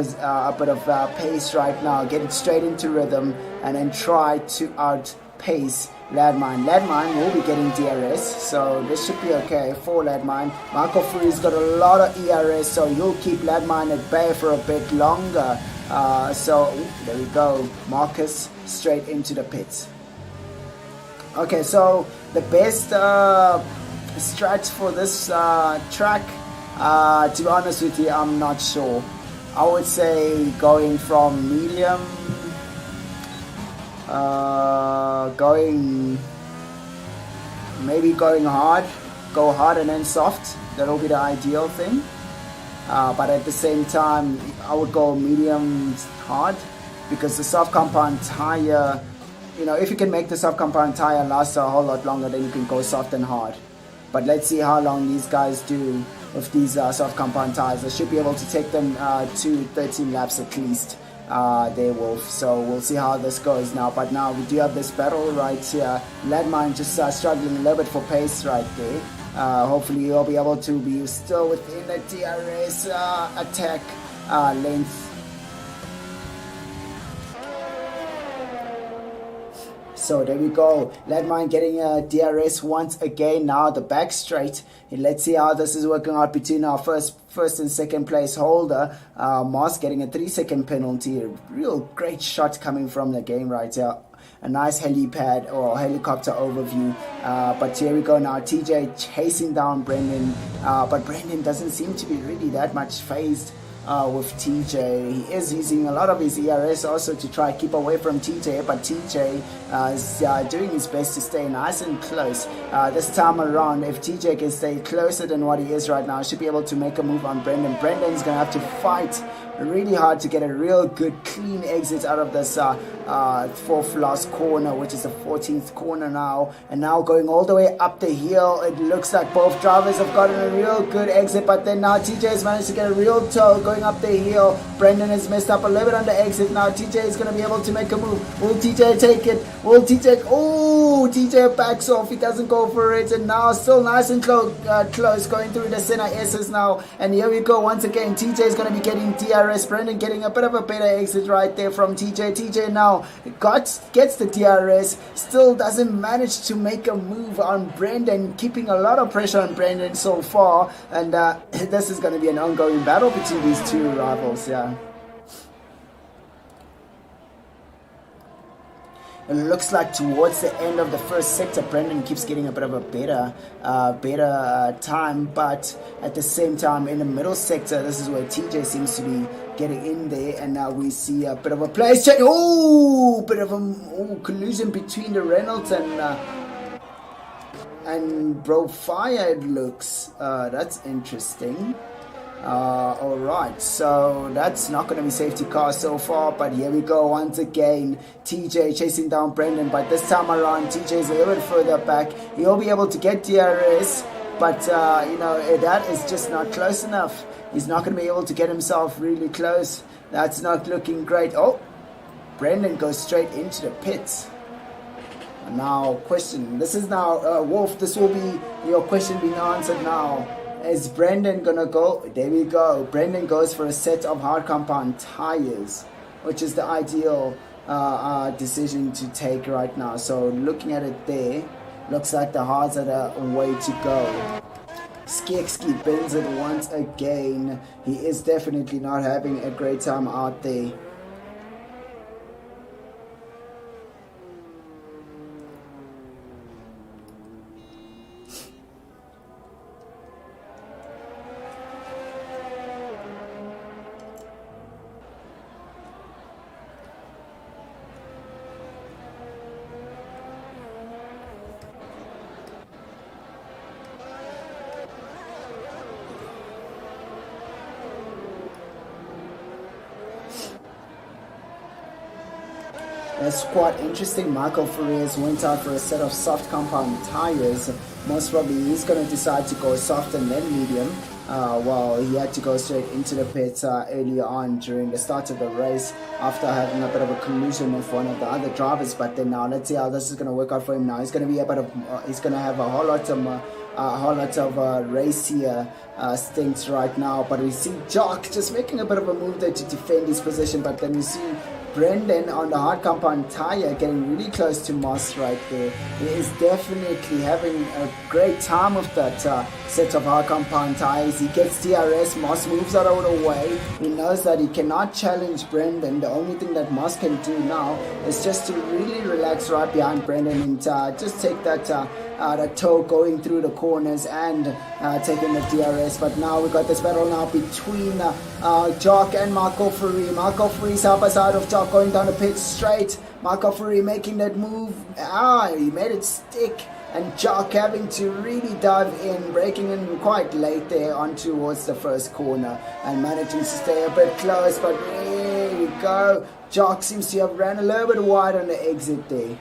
pace right now, get it straight into rhythm, and then try to outpace Landmine? Landmine will be getting DRS, so this should be okay for Landmine. Marco Ferri's got a lot of ERS, so he'll keep Landmine at bay for a bit longer. So there we go, Marcus straight into the pits. Okay, so the best strats for this track, to be honest with you, I'm not sure. I would say going from medium, going hard, go hard and then soft. That'll be the ideal thing. But at the same time, I would go medium hard, because the soft compound tire, you know, if you can make the soft compound tire last a whole lot longer, then you can go soft and hard. But let's see how long these guys do with these soft compound tires. I should be able to take them to 13 laps at least. there, Wolf. So we'll see how this goes now. But now we do have this battle right here. Landmine just struggling a little bit for pace right there. Hopefully he'll be able to be still within the DRS attack length. So there we go. Landmine getting a DRS once again. Now the back straight. And let's see how this is working out between our first and second place holder. Moss getting a 3-second penalty. A real great shot coming from the game right here. A nice helipad or helicopter overview. But here we go now. TJ chasing down Brendan. But Brendan doesn't seem to be really that much phased with TJ. He is using a lot of his ERS also to try to keep away from TJ, but TJ is doing his best to stay nice and close. This time around, if TJ can stay closer than what he is right now, he should be able to make a move on Brendan. Brendan's going to have to fight really hard to get a real good clean exit out of this fourth last corner, which is the 14th corner now. And now going all the way up the hill, it looks like both drivers have gotten a real good exit, but then now TJ has managed to get a real toe going up the hill. Brendan has messed up a little bit on the exit. Now TJ is going to be able to make a move. Will TJ take it? Will TJ? Oh, TJ backs off. He doesn't go for it, and now still nice and close going through the center S's now. And here we go once again. TJ is going to be getting DRS. Brendan getting a bit of a better exit right there from TJ. TJ now gets the DRS, still doesn't manage to make a move on Brendan, keeping a lot of pressure on Brendan so far. And this is going to be an ongoing battle between these two rivals. Yeah. It looks like towards the end of the first sector, Brendan keeps getting a bit of a better time, but at the same time, in the middle sector, this is where TJ seems to be getting in there, and now we see a bit of a place change. Oh, bit of a collision between the Reynolds and Bro Fire. It looks that's interesting. Alright, so that's not going to be safety car so far, but here we go once again. TJ chasing down Brendan, but this time around TJ is a little bit further back. He'll be able to get DRS, but that is just not close enough. He's not going to be able to get himself really close. That's not looking great. Oh, Brendan goes straight into the pits. Now, question. This is now, Wolf, this will be your question being answered now. Is Brendan gonna go? There we go. Brendan goes for a set of hard compound tires, which is the ideal decision to take right now. So looking at it there, looks like the hards are the way to go. Skekski bends it once again. He is definitely not having a great time out there. That's quite interesting. Michael Farias went out for a set of soft compound tires. Most probably he's going to decide to go soft and then medium. Well, he had to go straight into the pits earlier on during the start of the race after having a bit of a collision with one of the other drivers. But then now let's see how this is going to work out for him. Now he's going to be he's going to have a whole lot of racier stints right now. But we see Jock just making a bit of a move there to defend his position. But then we see Brendan on the hard compound tire getting really close to Moss right there. He is definitely having a great time with that set of hard compound tires. He gets DRS, Moss moves out of the way. He knows that he cannot challenge Brendan. The only thing that Moss can do now is just to really relax right behind Brendan and just take that toe going through the corners and taking the DRS. But now we got this battle now between Jock and Marco Ferri. Marco Ferri's help us out of Jock going down the pit straight. Marco Ferri making that move. He made it stick. And Jock having to really dive in, breaking in quite late there on towards the first corner and managing to stay a bit close. But there we go. Jock seems to have ran a little bit wide on the exit there.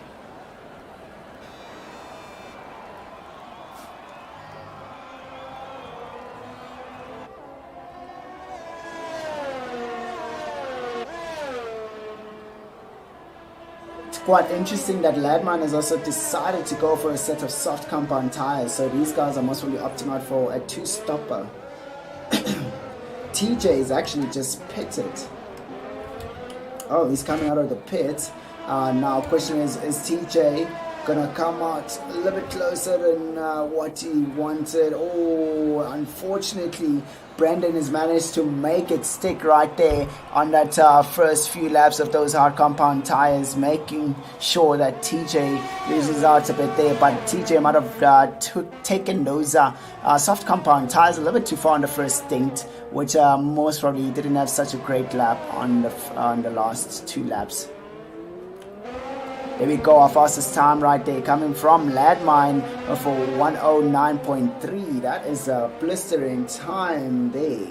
quite interesting that Ladman has also decided to go for a set of soft compound tires. So these guys are most probably opting out for a 2-stopper. TJ is actually just pitted. Oh, he's coming out of the pit. Now, question is TJ gonna come out a little bit closer than what he wanted? Oh, unfortunately, Brandon has managed to make it stick right there on that first few laps of those hard compound tires, making sure that TJ loses out a bit there. But TJ might have taken those soft compound tires a little bit too far on the first stint, which most probably didn't have such a great lap on the last 2 laps. There we go, our fastest time right there, coming from Ladmine for 109.3. That is a blistering time there.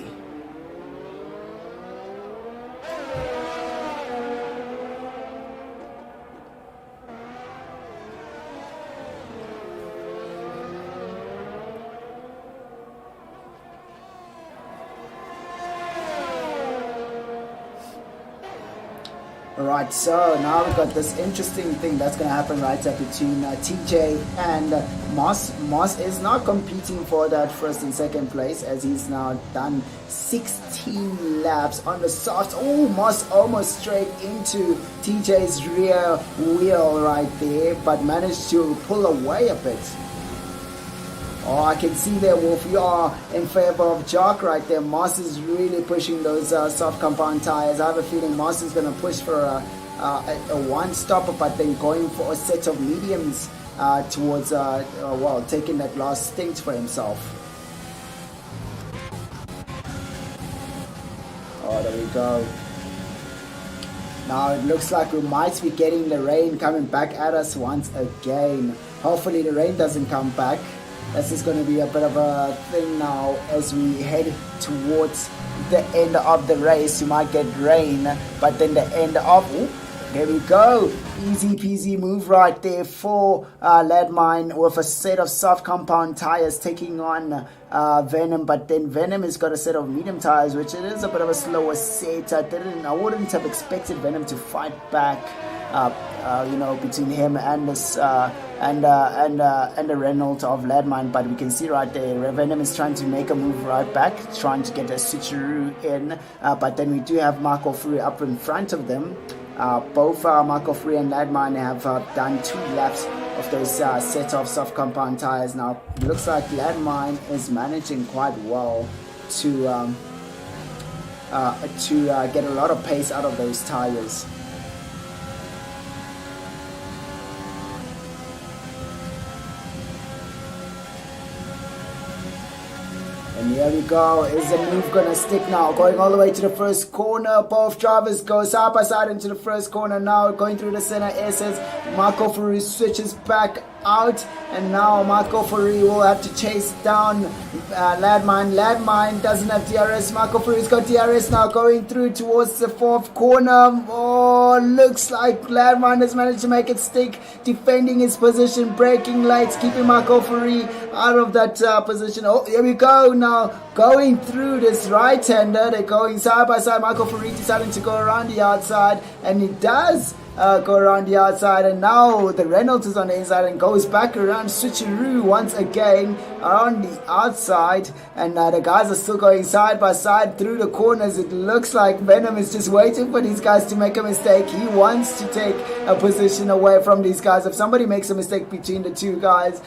Alright, so now we've got this interesting thing that's going to happen right there between TJ and Moss. Moss is now competing for that first and second place, as he's now done 16 laps on the softs. Oh, Moss almost straight into TJ's rear wheel right there, but managed to pull away a bit. Oh, I can see there, Wolf, you are in favor of Jock right there. Moss is really pushing those soft compound tires. I have a feeling Moss is going to push for a one-stopper, but then going for a set of mediums towards, taking that last stint for himself. Oh, there we go. Now it looks like we might be getting the rain coming back at us once again. Hopefully the rain doesn't come back. This is going to be a bit of a thing now as we head towards the end of the race. You might get rain, but then the end of... Ooh, there we go. Easy peasy move right there for Ladmine with a set of soft compound tires taking on Venom. But then Venom has got a set of medium tires, which it is a bit of a slower set. I wouldn't have expected Venom to fight back. Between him and this and the Renault of Ladmine, but we can see right there Venom is trying to make a move right back, trying to get a switcheroo in, but then we do have Marco Free up in front of them. Both Marco Free and Ladmine have done 2 laps of those set of soft compound tires. Now it looks like Ladmine is managing quite well to get a lot of pace out of those tires. And here we go. Is the move gonna stick now? Going all the way to the first corner. Both drivers go side by side into the first corner now. Going through the center SS. Marco Ferrari switches back out, and now Marco Ferrari will have to chase down Ladmine. Ladmine doesn't have DRS. Marco Ferrari's got DRS now, going through towards the 4th corner. Oh, looks like Ladmine has managed to make it stick, defending his position, braking lights, keeping Marco Ferrari out of that position. Oh, here we go now, going through this right-hander. They're going side by side. Marco Ferrari deciding to go around the outside, and he does go around the outside, and now the Reynolds is on the inside and goes back around, switcheroo once again around the outside, and the guys are still going side by side through the corners. It looks like Venom is just waiting for these guys to make a mistake. He wants to take a position away from these guys. If somebody makes a mistake between the two guys,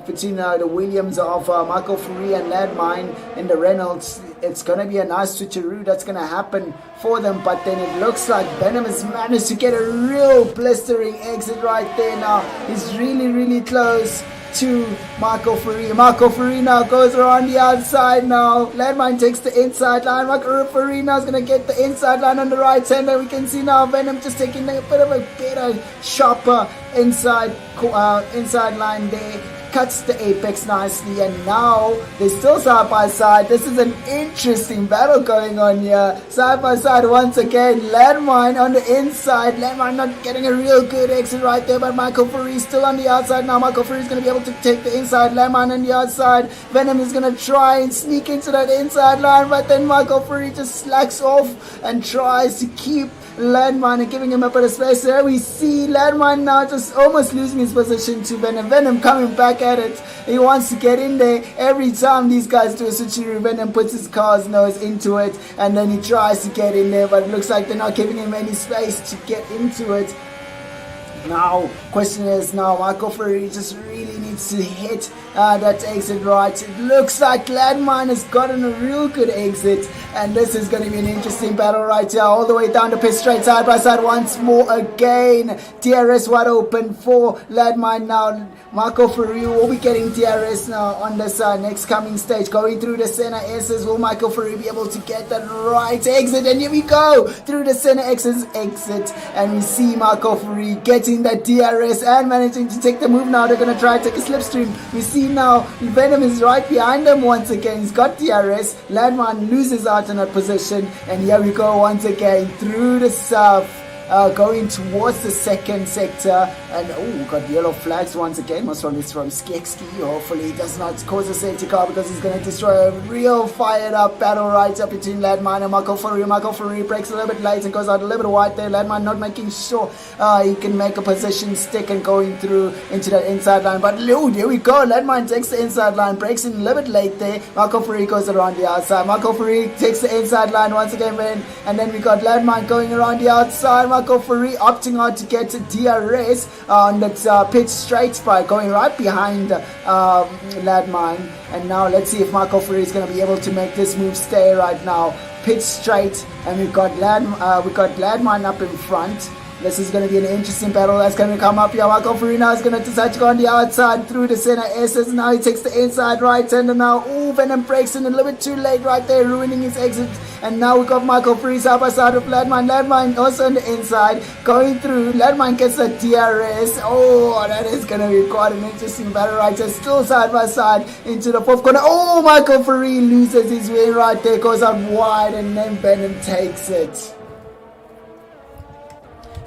between the Williams of Marco Ferrari and Ladmine and the Reynolds, it's going to be a nice switcheroo that's going to happen for them. But then it looks like Venom has managed to get a real blistering exit right there now. He's really close to Marco Ferrari. Marco Ferrari now goes around the outside now. Ladmine takes the inside line. Marco Ferrari now is going to get the inside line on the right hander. We can see now Venom just taking a bit of a better, sharper inside line there. Cuts the apex nicely, and now they're still side by side. This is an interesting battle going on here. Side by side once again. Ladmine on the inside. Ladmine not getting a real good exit right there, but Michael Ferrari still on the outside now. Michael Ferrari is going to be able to take the inside. Ladmine on the outside. Venom is going to try and sneak into that inside line, but then Michael Ferrari just slacks off and tries to keep Landmine and giving him a bit of space. There we see Landmine now just almost losing his position to Venom. Venom coming back at it. He wants to get in there. Every time these guys do a switcheroo, Venom puts his car's nose into it and then he tries to get in there, but it looks like they're not giving him any space to get into it. Now, question is now, Michael Ferrari just really needs to hit that exit right. It looks like Landmine has gotten a real good exit, and this is going to be an interesting battle right here, all the way down the pit straight, side by side once more again. DRS wide open for Landmine now. Marco Ferrari will be getting DRS now on this next coming stage, going through the center S's. Will Michael Ferrari be able to get that right exit? And here we go through the center X's exit, and we see Marco Ferrari getting that DRS and managing to take the move now. They're going to try to take a slipstream. We see now Venom is right behind them once again. He's got DRS. Landmine loses out in that position, and here we go once again through the south. Going towards the second sector, and we got yellow flags once again. Most probably from Skekski. Hopefully it does not cause a safety car, because he's going to destroy a real fired up battle right up between Landmine and Marco Ferrari. Marco Ferrari breaks a little bit late and goes out a little bit wide there. Landmine not making sure he can make a position stick and going through into that inside line, but here we go. Landmine takes the inside line, breaks in a little bit late there. Marco Ferrari goes around the outside. Marco Ferrari takes the inside line once again, and then we got Landmine going around the outside. Marco Ferrari opting out to get DRS on that pit straight by going right behind Landmine. And now let's see if Marco Ferrari is going to be able to make this move stay right now. Pit straight, and we got Landmine up in front. This is going to be an interesting battle that's going to come up here. Marco Ferrari now is going to decide to go on the outside through the center S's. Now he takes the inside right hander now. Venom breaks in a little bit too late right there, ruining his exit. And now we got Marco Ferrari side by side with Landmine. Landmine also on the inside, going through. Landmine gets the DRS. That is going to be quite an interesting battle right there. Still side by side into the fourth corner. Marco Ferrari loses his way right there, goes out wide, and then Venom takes it.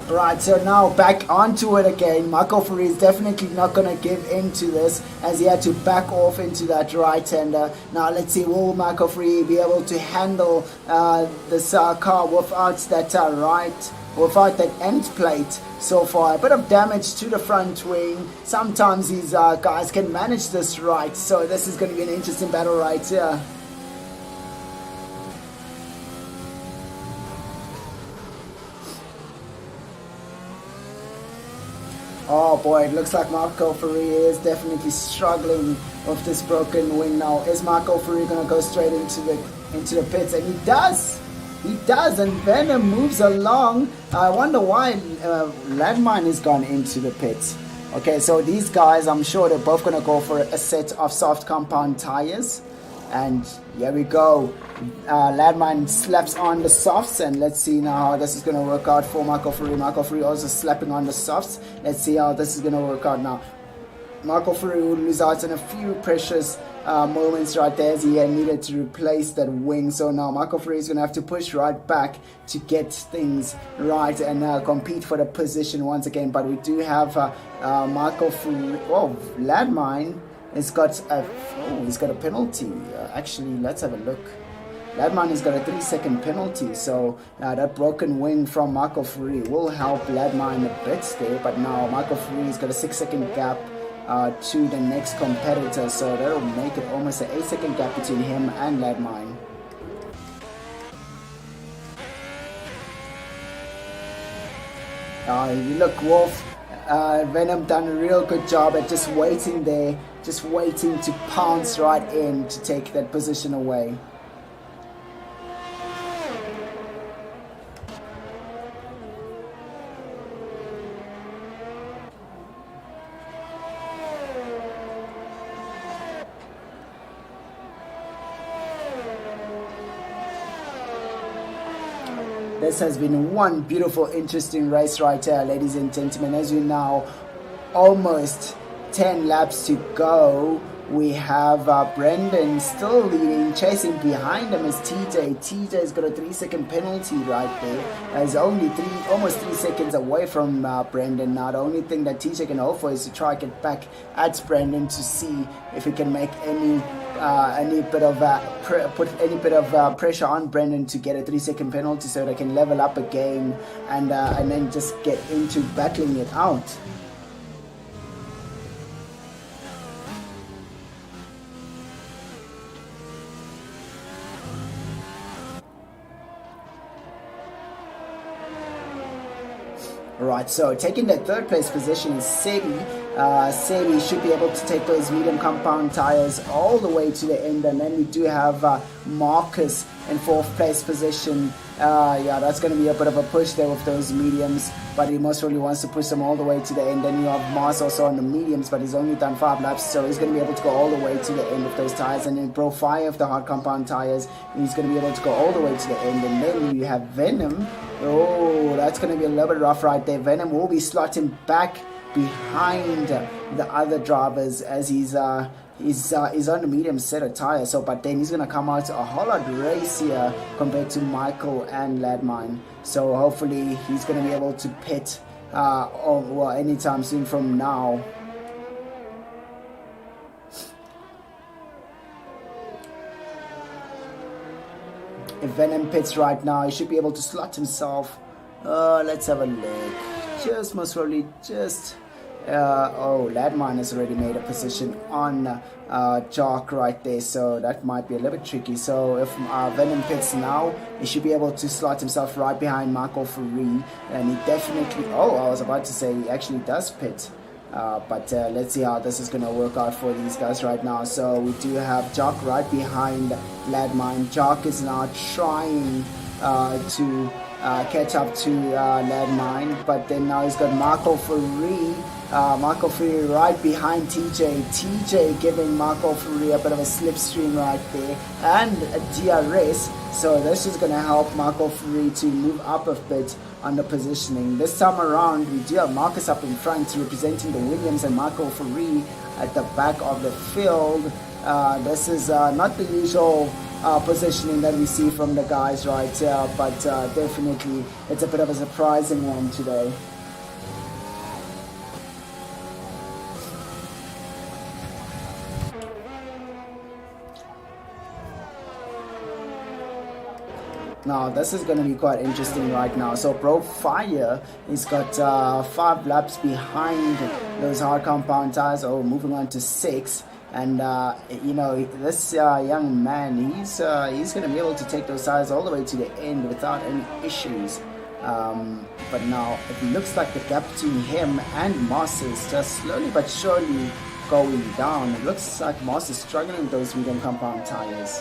Right, so now back onto it again. Marco Ferrari is definitely not going to give in to this, as he had to back off into that right hander. Now let's see, will Marco Ferrari be able to handle this car without that without that end plate so far. A bit of damage to the front wing. Sometimes these guys can manage this right, so this is going to be an interesting battle right here. Oh boy, it looks like Marco Ferrari is definitely struggling with this broken wing now. Is Marco Ferrari going to go straight into the pits? And he does! He does, and Venom moves along. I wonder why Landmine has gone into the pits. Okay, so these guys, I'm sure they're both going to go for a set of soft compound tires. And here we go. Landmine slaps on the softs, and let's see now how this is going to work out for Marco Ferrari. Marco Ferrari also slapping on the softs. Let's see how this is going to work out now. Marco Ferrari will lose out on a few precious moments right there, as he needed to replace that wing. So now Marco Ferrari is going to have to push right back to get things right and compete for the position once again. But we do have Marco Ferrari. Landmine has got he's got a penalty. Actually, let's have a look. Landmine has got a 3-second penalty, so that broken wing from Marco Ferrari will help Landmine a bit there. But now Marco Ferrari's got a 6-second gap to the next competitor, so that'll make it almost an 8-second gap between him and Landmine. You look, Wolf. Venom done a real good job at just waiting there, just waiting to pounce right in to take that position away. This has been one beautiful, interesting race right here, ladies and gentlemen. As you know, almost 10 laps to go we have Brendan still leading. Chasing behind him is TJ. TJ's got a 3-second penalty right there. He's only almost 3 seconds away from Brendan now. The only thing that TJ can hope for is to try and get back at Brendan to see if he can make any bit of pressure on Brendan to get a 3-second penalty so they can level up again and then just get into battling it out. Right, so taking the third place position is Sebi. Sebi should be able to take those medium compound tires all the way to the end, and then we do have Marcus in fourth place position. Yeah, that's going to be a bit of a push there with those mediums, but he most probably wants to push them all the way to the end. Then you have Mars also on the mediums, but he's only done 5 laps, so he's going to be able to go all the way to the end of those tires. And then Bro Fire of the hard compound tires, he's going to be able to go all the way to the end. And then you have Venom. Oh, that's going to be a little bit rough right there. Venom will be slotting back behind the other drivers as he's on the medium set of tires. So, but then he's going to come out a whole lot racier compared to Michael and Ladmine. So hopefully he's going to be able to pit anytime soon from now. If Venom pits right now, he should be able to slot himself. Let's have a look. Just most probably just... Ladmine has already made a position on Jock right there, so that might be a little bit tricky. So if Venom pits now, he should be able to slot himself right behind Marco Ferri, and he definitely... Oh, I was about to say he actually does pit. But let's see how this is going to work out for these guys right now. So we do have Jock right behind Ladmine. Jock is now trying to catch up to Ladmine, but then now he's got Marco Ferri. Marco Ferri right behind TJ. TJ giving Marco Ferri a bit of a slipstream right there and a DRS. So this is going to help Marco Ferri to move up a bit on the positioning. This time around, we do have Marcus up in front representing the Williams and Marco Ferri at the back of the field. This is not the usual positioning that we see from the guys right here, but definitely it's a bit of a surprising one today. Now this is going to be quite interesting right now. So Bro Fire, he's got 5 laps behind those hard compound tires. Oh, moving on to 6. And you know, this young man, he's going to be able to take those tires all the way to the end without any issues. But now it looks like the gap between him and Moss is just slowly but surely going down. It looks like Moss is struggling with those medium compound tires.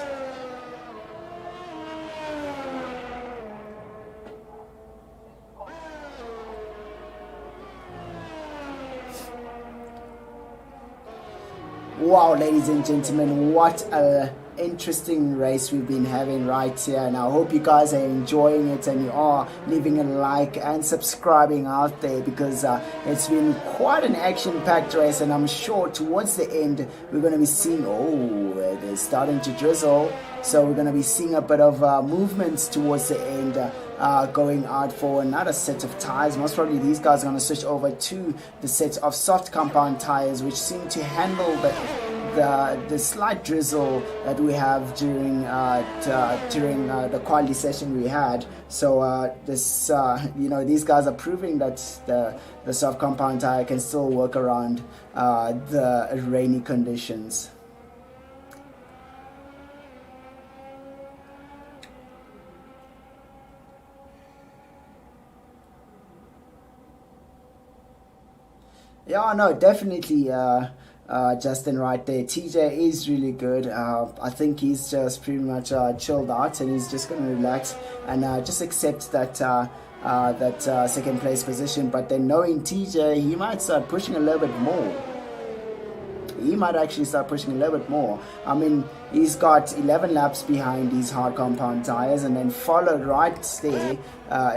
Wow, ladies and gentlemen, what a interesting race we've been having right here, and I hope you guys are enjoying it and you are leaving a like and subscribing out there, because it's been quite an action-packed race, and I'm sure towards the end we're going to be seeing, oh, it is starting to drizzle, so we're going to be seeing a bit of movements towards the end, going out for another set of tires. Most probably these guys are going to switch over to the set of soft compound tires, which seem to handle the slight drizzle that we have during the quality session we had. So this you know, these guys are proving that the soft compound tire can still work around the rainy conditions. Yeah, no, definitely, Justin right there. TJ is really good. I think he's just pretty much chilled out, and he's just going to relax and just accept that second place position. But then knowing TJ, he might start pushing a little bit more. He might actually start pushing a little bit more. I mean, he's got 11 laps behind these hard compound tires, and then followed right there,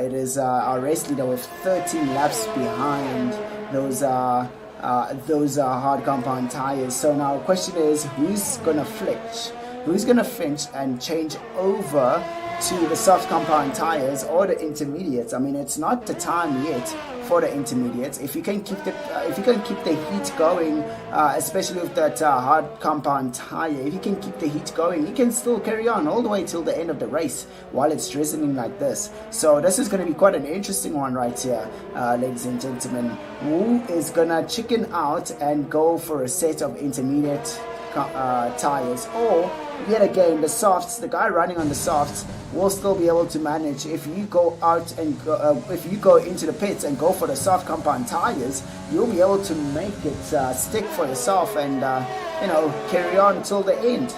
it is our race leader with 13 laps behind those those hard compound tires. So now the question is, who's gonna flinch? Who's gonna flinch and change over to the soft compound tires or the intermediates? I mean, it's not the time yet for the intermediates. If you can keep the heat going, especially with that hard compound tire, if you can keep the heat going, you can still carry on all the way till the end of the race while it's drizzling like this. So this is going to be quite an interesting one right here, ladies and gentlemen. Who is gonna chicken out and go for a set of intermediate tires, or yet again the softs? The guy running on the softs will still be able to manage. If you go out and if you go into the pits and go for the soft compound tires, you'll be able to make it stick for yourself and carry on till the end.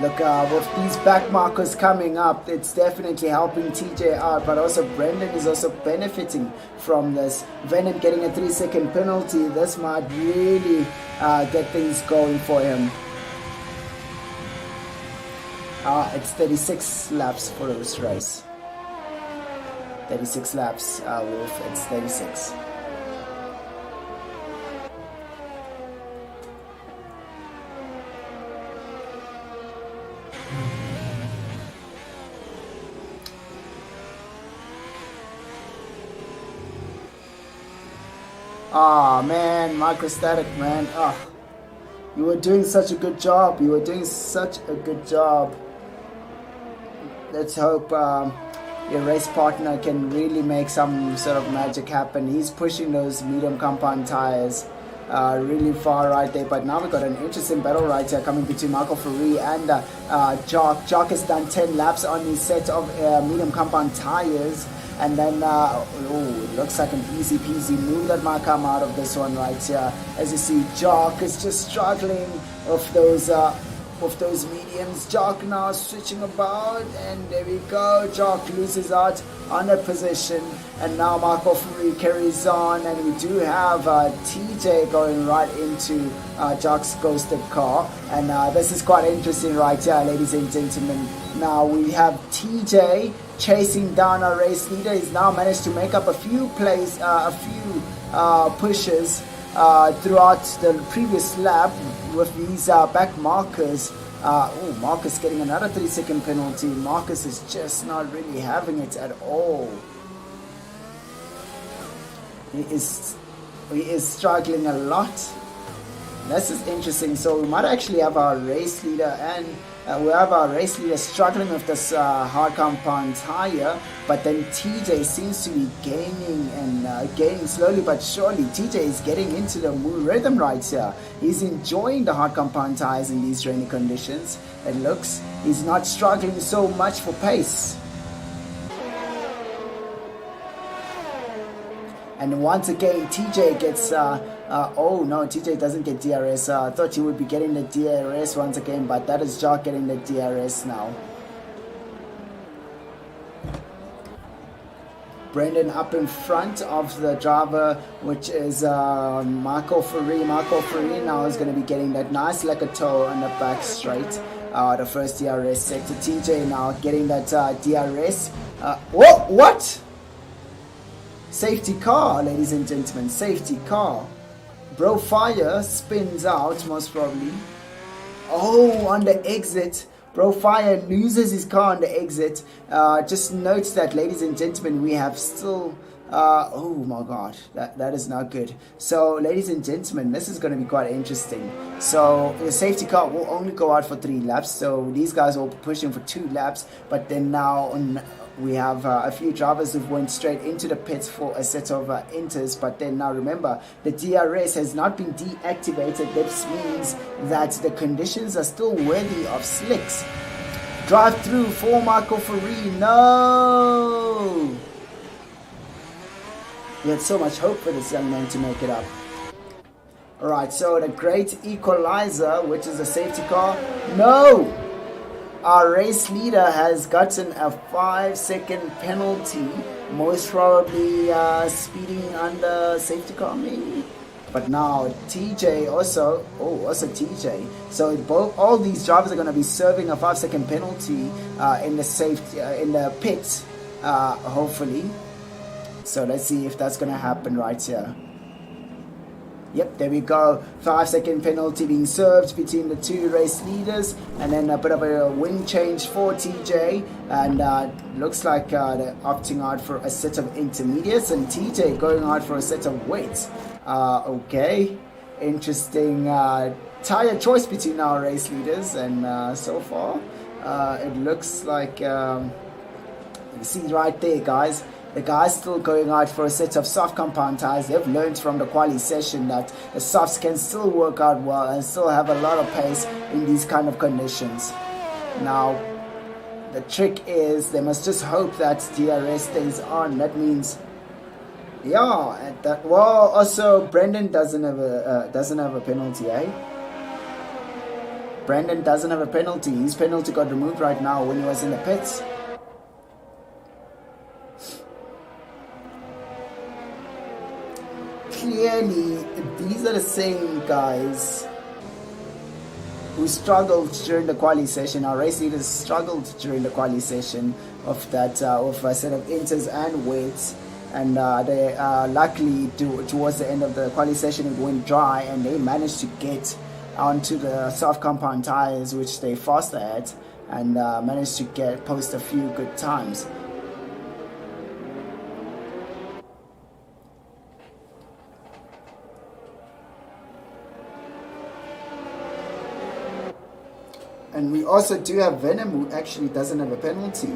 Look, with these back markers coming up, it's definitely helping TJ out, but also Brendan is also benefiting from this. Venom getting a 3-second penalty. This might really get things going for him. It's 36 laps for this race. 36 laps, Wolf. It's 36. Ah, man, microstatic, man. You were doing such a good job. Let's hope your race partner can really make some sort of magic happen. He's pushing those medium compound tires really far right there. But now we've got an interesting battle right here coming between Marco Ferri and Jock. Jock has done 10 laps on his set of medium compound tires. And then, it looks like an easy peasy move that might come out of this one right here. As you see, Jock is just struggling with those mediums. Jock now switching about, and there we go. Jock loses out on a position, and now Marco Ferri carries on, and we do have TJ going right into Jock's ghosted car, and this is quite interesting right here, ladies and gentlemen. Now we have TJ chasing down our race leader. He's now managed to make up a few pushes throughout the previous lap with these back markers. Marcus getting another 3-second penalty. Marcus is just not really having it at all. He is struggling a lot. This is interesting. So we might actually have our race leader struggling with this hard compound tire, but then TJ seems to be gaining slowly but surely. TJ is getting into the rhythm right here. He's enjoying the hard compound tires in these rainy conditions. It looks he's not struggling so much for pace. And once again, TJ gets, TJ doesn't get DRS. I thought he would be getting the DRS once again, but that is Jock getting the DRS now. Brendan up in front of the driver, which is Marco Ferri. Marco Ferri now is going to be getting that nice like a toe on the back straight. The first DRS sector. TJ now getting that DRS. What? Safety car, ladies and gentlemen, safety car. Bro Fire spins out, most probably. Oh, on the exit. Bro Fire loses his car on the exit. Just note that, ladies and gentlemen, we have still... oh my god, that is not good. So, ladies and gentlemen, this is going to be quite interesting. So, the safety car will only go out for 3 laps. So, these guys will be pushing for 2 laps. But then now... we have a few drivers who went straight into the pits for a set of inters, but then now remember, the DRS has not been deactivated. This means that the conditions are still worthy of slicks. Drive through for Marco Ferri. No! We had so much hope for this young man to make it up. Alright, so the great equalizer, which is a safety car. No! Our race leader has gotten a 5-second penalty, most probably speeding under safety car maybe. But now TJ also TJ. So all these drivers are going to be serving a 5-second penalty in the pit, hopefully. So let's see if that's going to happen right here. Yep, there we go. 5-second penalty being served between the two race leaders, and then a bit of a wing change for TJ, and looks like they're opting out for a set of intermediates, and TJ going out for a set of weights. Okay, interesting tire choice between our race leaders, and so far it looks like you see right there, guys. The guys still going out for a set of soft compound tires. They've learned from the quali session that the softs can still work out well and still have a lot of pace in these kind of conditions. Now, the trick is they must just hope that DRS stays on. That means, yeah, well, also Brendan doesn't have a penalty, eh? Brendan doesn't have a penalty. His penalty got removed right now when he was in the pits. Clearly, these are the same guys who struggled during the quali session. Our race leaders struggled during the quali session of that of a set of inters and weights, and they luckily towards the end of the quali session it went dry, and they managed to get onto the soft compound tires, which they faster at, and managed to post a few good times. And we also do have Venom, who actually doesn't have a penalty.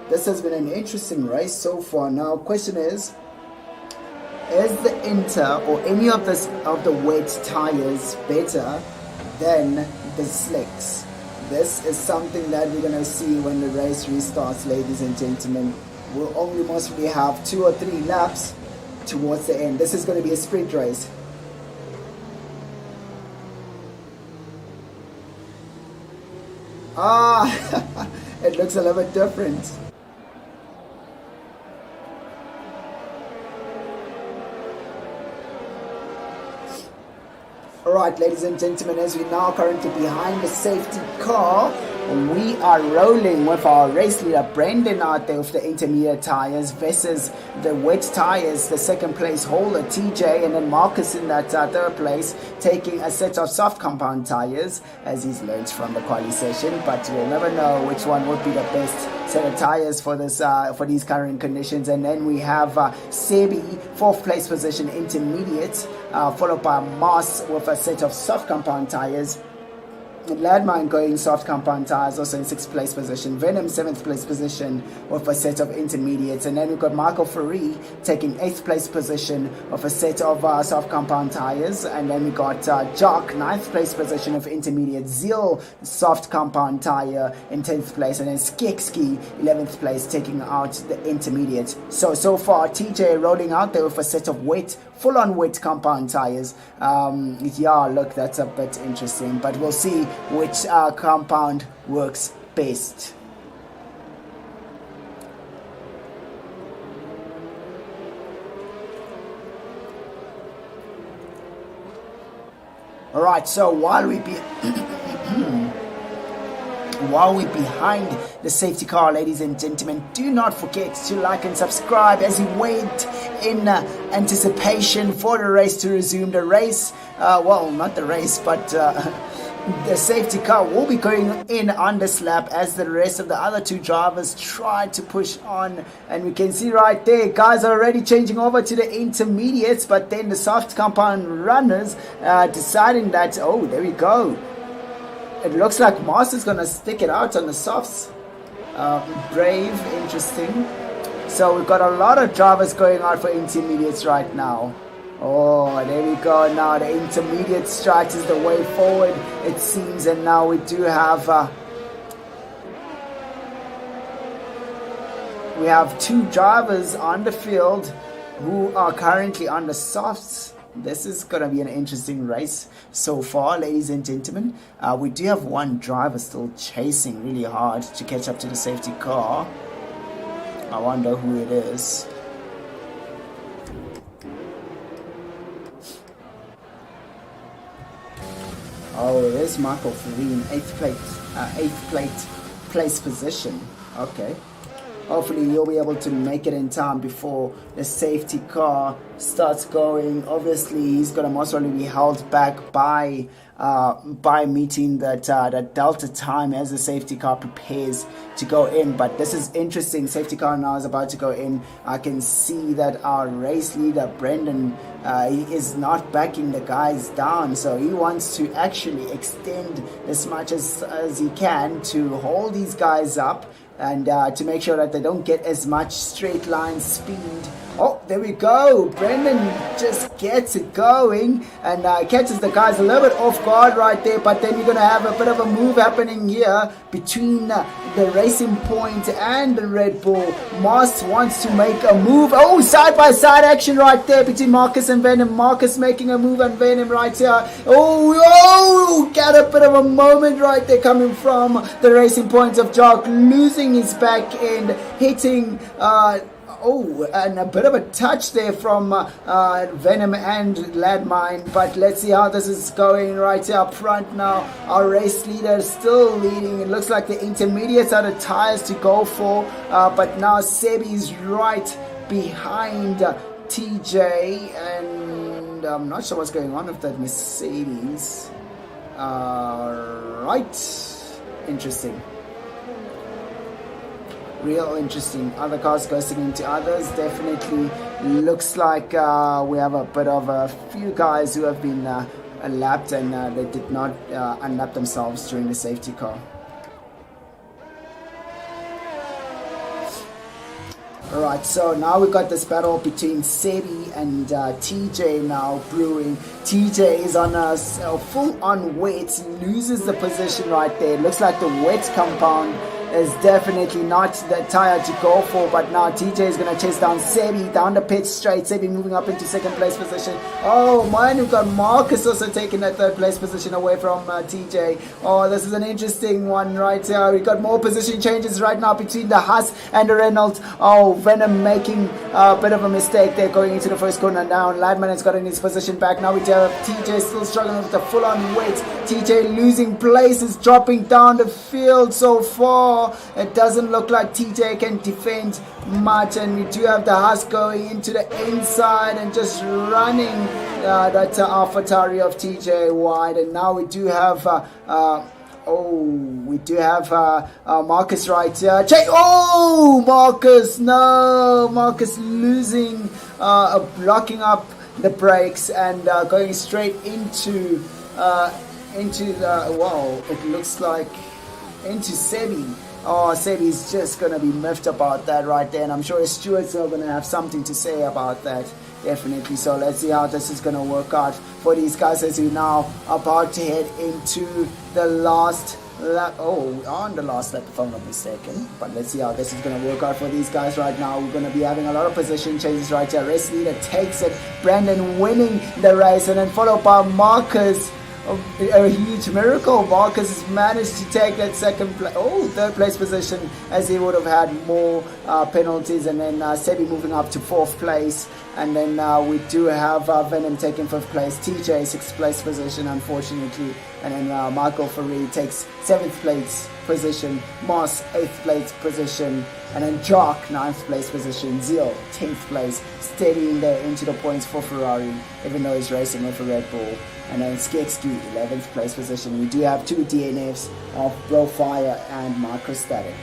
This has been an interesting race so far. Now, question is the Inter or any of the wet tires better than the slicks? This is something that we're going to see when the race restarts, ladies and gentlemen. We'll only mostly have 2 or 3 laps towards the end. This is going to be a sprint race. It looks a little bit different. Alright, ladies and gentlemen, as we're now currently behind the safety car, we are rolling with our race leader Brendan out there with the intermediate tires versus the wet tires, the second place holder TJ, and then Marcus in that third place taking a set of soft compound tires as he's learned from the quali session, but we'll never know which one would be the best set of tires for this for these current conditions. And then we have Sebi, 4th place position intermediate, followed by Mars with a set of soft compound tires. Landmine going soft compound tires, also in 6th place position. Venom 7th place position with a set of intermediates, and then we've got Michael Ferry taking 8th place position with a set of soft compound tires, and then we got Jock 9th place position of intermediate, Zeal soft compound tire in 10th place, and then Skekski 11th place taking out the intermediate. So far TJ rolling out there with a set of wet, full-on wet compound tires. Yeah, look, that's a bit interesting, but we'll see which compound works best. Alright, so while we're behind the safety car, ladies and gentlemen, do not forget to like and subscribe as you wait in anticipation for the race to resume. The race, well, not the race, but the safety car will be going in on this lap as the rest of the other 2 drivers try to push on, and we can see right there guys are already changing over to the intermediates, but then the soft compound runners deciding that, oh, there we go, it looks like Master's gonna stick it out on the softs. Brave, interesting. So we've got a lot of drivers going out for intermediates right now. Oh, there we go. Now the intermediate strikes is the way forward, it seems. And now we do have we have 2 drivers on the field who are currently on the softs. This is going to be an interesting race so far, ladies and gentlemen. We do have 1 driver still chasing really hard to catch up to the safety car. I wonder who it is. Oh, it is Michael Ferry in 8th place position. Okay. Hopefully he'll be able to make it in time before the safety car starts going. Obviously, he's going to most probably be held back by meeting that delta time as the safety car prepares to go in. But this is interesting. Safety car now is about to go in. I can see that our race leader Brendan, he is not backing the guys down, so he wants to actually extend as much as he can to hold these guys up and to make sure that they don't get as much straight line speed. Oh, there we go. Brendan just gets it going and catches the guys a little bit off guard right there. But then you're going to have a bit of a move happening here between the Racing Point and the Red Bull. Moss wants to make a move. Oh, side-by-side action right there between Marcus and Venom. Marcus making a move on Venom right here. Oh, got a bit of a moment right there coming from the Racing Point of Jock, losing his back end, hitting... and a bit of a touch there from Venom and Ladmine. But let's see how this is going right here up front now. Our race leader is still leading. It looks like the intermediates are the tires to go for. But now Sebi's right behind TJ. And I'm not sure what's going on with that Mercedes. Right. Interesting. Real interesting. Other cars ghosting into others. Definitely looks like we have a bit of a few guys who have been lapped and they did not unlap themselves during the safety car. Alright, so now we've got this battle between Sebi and TJ now brewing. TJ is on a full-on wet, loses the position right there. It looks like the wet compound is definitely not the tire to go for, but now TJ is going to chase down Sebi down the pit straight. Sebi moving up into second place position. Oh man, we've got Marcus also taking that third place position away from TJ. Oh, this is an interesting one right here. We've got more position changes right now between the Haas and the Reynolds. Oh, Venom making a bit of a mistake there going into the first corner down. Ladman has gotten his position back. Now we have TJ still struggling with the full-on weight. TJ losing places, dropping down the field so far. It doesn't look like TJ can defend much, and we do have the Haas going into the inside and just running that AlphaTauri of TJ wide. And now we do have Marcus right here. Marcus, no! Marcus losing, blocking up the brakes and going straight into the, wow, it looks like into Sebi. Oh, Sebi's just going to be miffed about that right there, and I'm sure his stewards are going to have something to say about that, definitely. So let's see how this is going to work out for these guys as we now about to head into the last lap. Oh, on the last lap if I'm not mistaken. But let's see how this is going to work out for these guys right now. We're going to be having a lot of position changes right here. Race leader takes it, Brandon winning the race, and then followed by Marcus. A huge miracle. Marcus has managed to take that third place position, as he would have had more penalties, and then Sebi moving up to fourth place, and then we do have Venom taking fifth place, TJ sixth place position unfortunately, and then Marco Ferri takes seventh place position, Moss eighth place position, and then Jock ninth place position, Zeal 10th place, steadying there into the points for Ferrari, even though he's racing with a Red Bull. And then Skexky 11th place position. We do have two DNFs of Brofire and Microstatic.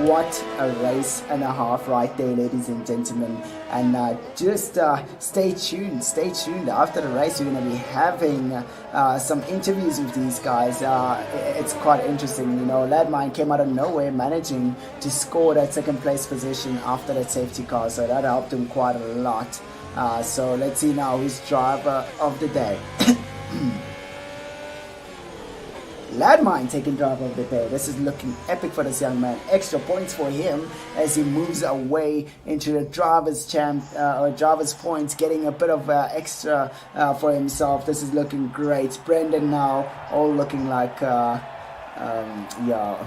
What a race and a half right there, ladies and gentlemen. And just stay tuned. After the race, we're going to be having some interviews with these guys. It's quite interesting. You know, Ladmine came out of nowhere, managing to score that second place position after that safety car. So that helped him quite a lot. So let's see now who's driver of the day. Ladmine taking driver of the day. This is looking epic for this young man. Extra points for him as he moves away into the driver's points, getting a bit of extra for himself. This is looking great. Brendan now all looking like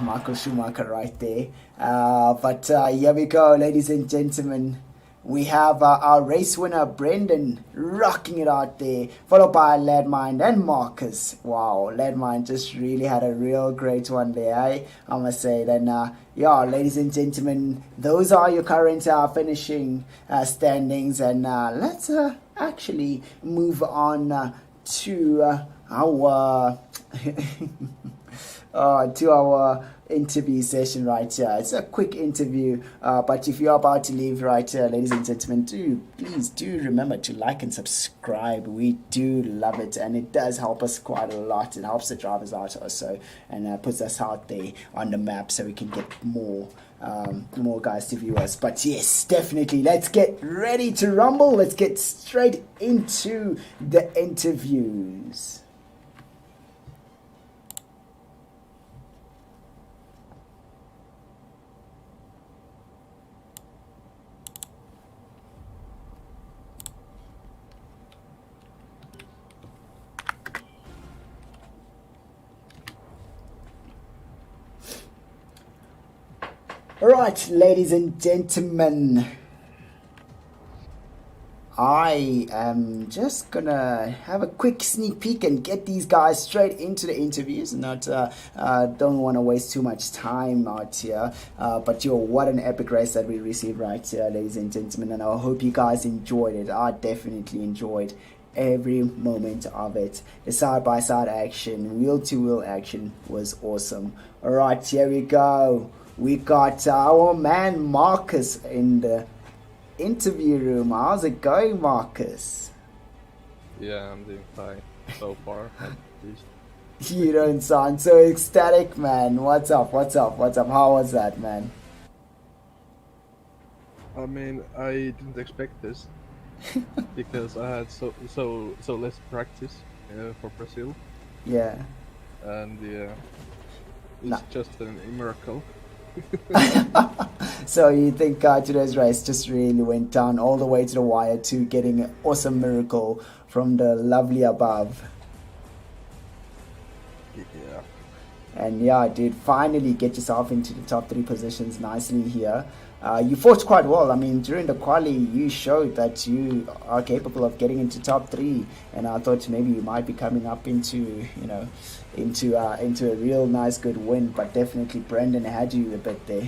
Michael Schumacher right there. But here we go, ladies and gentlemen. we have our race winner Brendan rocking it out there, followed by Ladmind and Marcus. Wow, Ladmind just really had a real great one there, I must say. Then, yeah, ladies and gentlemen, those are your current finishing standings. And let's actually move on to our to our interview session right here. It's a quick interview, but if you're about to leave right here, ladies and gentlemen, please do remember to like and subscribe. We do love it, and it does help us quite a lot. It helps the drivers out also, and puts us out there on the map so we can get more guys to view us. But yes, definitely, let's get ready to rumble. Let's get straight into the interviews. Right, ladies and gentlemen, I am just gonna have a quick sneak peek and get these guys straight into the interviews. Not don't want to waste too much time out here, but what an epic race that we received right here, ladies and gentlemen, and I hope you guys enjoyed it. I definitely enjoyed every moment of it. The side-by-side action, wheel-to-wheel action was awesome. All right, here we go. We got our man Marcus in the interview room. How's it going, Marcus? Yeah, I'm doing fine so far, at least. You don't sound so ecstatic, man. What's up? How was that, man? I mean, I didn't expect this because I had so less practice for Brazil, Yeah. and yeah, it's Nah. just a miracle. So you think today's race just really went down all the way to the wire to getting an awesome miracle from the lovely above? Yeah. And yeah, dude, finally get yourself into the top 3 positions nicely here. You fought quite well. I mean, during the quali, you showed that you are capable of getting into top 3, and I thought maybe you might be coming up into a real nice good win. But definitely, Brendan had you a bit there.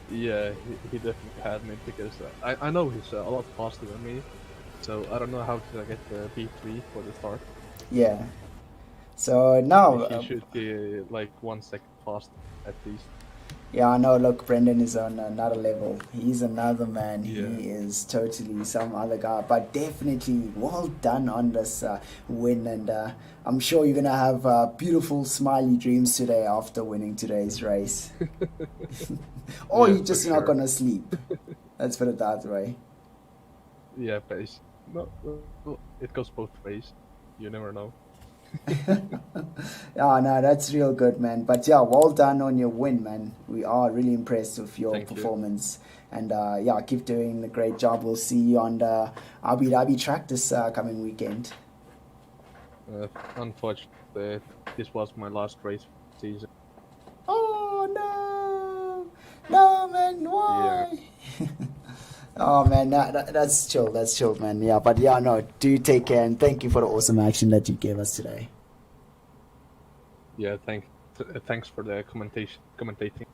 Yeah, he definitely had me because I know he's a lot faster than me, so I don't know how to get the P3 for the start. Yeah. So now He should be like 1 second faster at least. yeah, I know. Look, Brendan is on another level. He's another man. Yeah. He is totally some other guy. But definitely, well done on this win. And I'm sure you're gonna have beautiful, smiley dreams today after winning today's race. Or Yeah, you're just for not sure. gonna sleep. Let's put it that way. Yeah, base. No, well, it goes both ways. You never know. Yeah, no, that's real good, man. But yeah, well done on your win, man. We are really impressed with your Thank you. performance. And yeah, keep doing a great job. We'll see you on the Abu Dhabi track this coming weekend. Unfortunately, this was my last race of the season. Oh no, no, man, why? Oh man, that's chill. That's chill, man. Yeah, but yeah, no, do take care and thank you for the awesome action that you gave us today. Yeah, thanks for the commentating.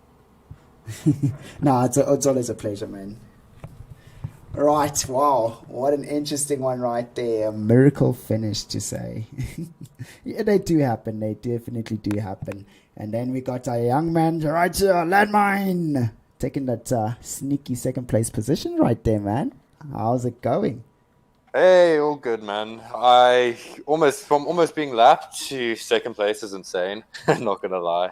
No, it's always a pleasure, man. Right, wow, what an interesting one right there. A miracle finish to say. Yeah, they do happen. They definitely do happen. And then we got our young man right here, Landmine, taking that sneaky second place position right there, man. How's it going? Hey, all good, man. From almost being lapped to second place is insane. Not gonna lie.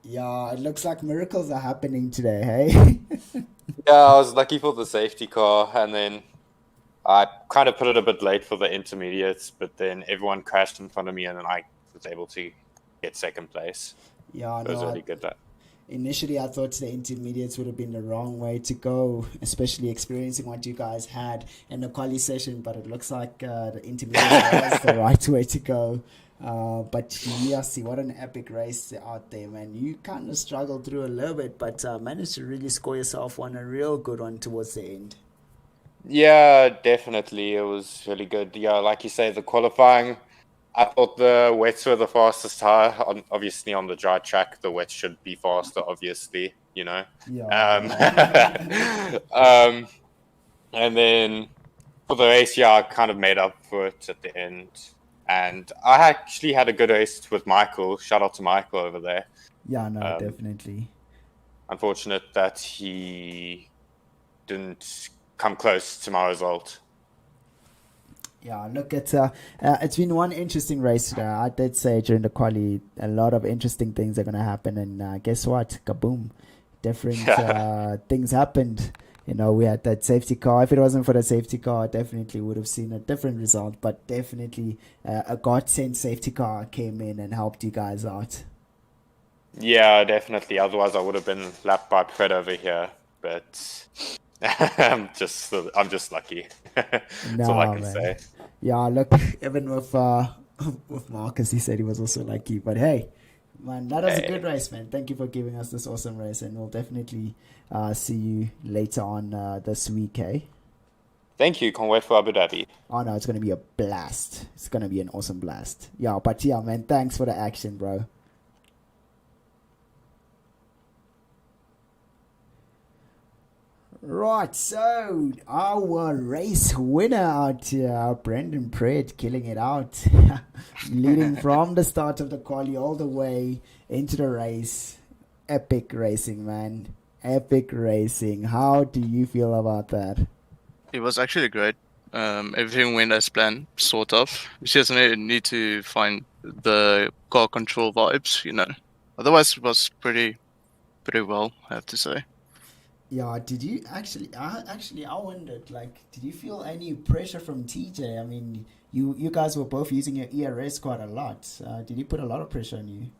Yeah, it looks like miracles are happening today, hey? Yeah, I was lucky for the safety car, and then I kind of put it a bit late for the intermediates, but then everyone crashed in front of me, and then I was able to get second place. Yeah, It was no, really good. That initially I thought the intermediates would have been the wrong way to go, especially experiencing what you guys had in the quali session, but it looks like the intermediates was the right way to go. But yeah, see what an epic race out there, man. You kind of struggled through a little bit, but managed to really score yourself one a real good one towards the end. Yeah, definitely. It was really good. Yeah, like you say, the qualifying, I thought the wets were the fastest tire. Obviously, on the dry track, the wets should be faster, obviously, you know. Um, Yeah. and then for the race, yeah, I kind of made up for it at the end. And I actually had a good race with Michael. Shout out to Michael over there. Yeah, no, Um, definitely. Unfortunate that he didn't come close to my result. Yeah, look, it's been one interesting race. I did say during the quali, a lot of interesting things are gonna happen, and guess what? Kaboom! Different things happened. You know, we had that safety car. If it wasn't for the safety car, I definitely would have seen a different result. But definitely, a godsend safety car came in and helped you guys out. Yeah, definitely. Otherwise, I would have been lapped by Pred over here. But I'm just lucky. That's all I No, can man. say. Yeah, look, even with with Marcus, he said he was also lucky. But hey, man, that was a good race, man. Thank you for giving us this awesome race, and we'll definitely see you later on this week, eh? Thank you. Can't wait for Abu Dhabi. Oh no, it's gonna be a blast. It's gonna be an awesome blast. Yeah, but yeah, man, thanks for the action, bro. Right, so our race winner out here, Brendan Pratt, killing it out, leading from the start of the quali all the way into the race. Epic racing, man. Epic racing. How do you feel about that? It was actually great. Everything went as planned, sort of. We just need to find the car control vibes, you know. Otherwise, it was pretty well, I have to say. Yeah, did you actually? I wondered. Like, did you feel any pressure from TJ? I mean, you guys were both using your ERS quite a lot. Did he put a lot of pressure on you?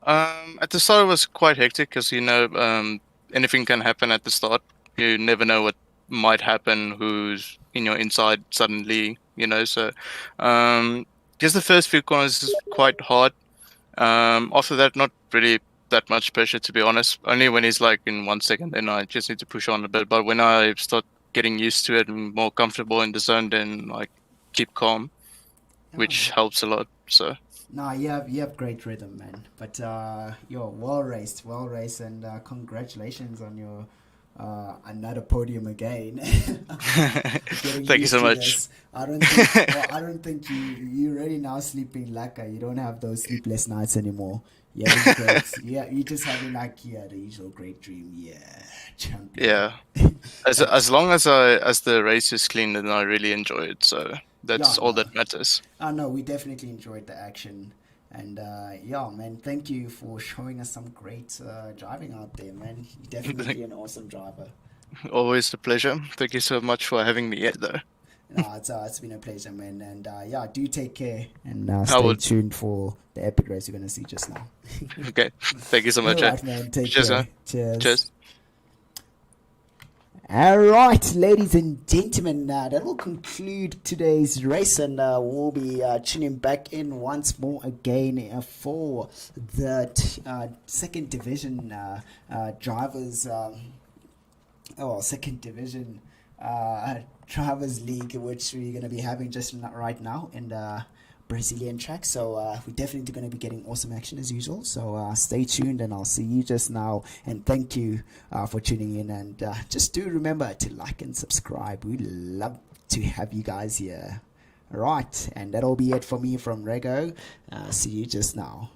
At the start, it was quite hectic because anything can happen at the start. You never know what might happen. Who's in your inside suddenly, you know. So, just the first few corners is quite hard. After that, not really that much pressure, to be honest. Only when he's like in 1 second, then I just need to push on a bit. But when I start getting used to it and more comfortable in the zone, then like keep calm, which helps a lot. So. No, you have great rhythm, man. But you're well raced, and congratulations on your another podium again. Thank you so much. This. I don't think you really now sleeping lacquer. You don't have those sleepless nights anymore. Yeah, great. Yeah, you just having like the usual great dream. Yeah, champion. Yeah. As long as the race is clean, then I really enjoy it. So that's all that matters. No, we definitely enjoyed the action. And yeah, man, thank you for showing us some great driving out there, man. You're definitely an awesome driver. Always a pleasure. Thank you so much for having me here, though. No, it's been a pleasure, man. And yeah, do take care and stay tuned for the epic race you're going to see just now. Okay. Thank you so much. All right, man. Take Cheers, care. man. Cheers. All right, ladies and gentlemen, that will conclude today's race, and we'll be tuning back in once more again for the second division drivers, second division drivers league, which we're going to be having just right now in the Brazilian track. So we're definitely going to be getting awesome action as usual. So stay tuned, and I'll see you just now. And thank you for tuning in. And just do remember to like and subscribe. We love to have you guys here. All right, and that'll be it for me from Rego. See you just now.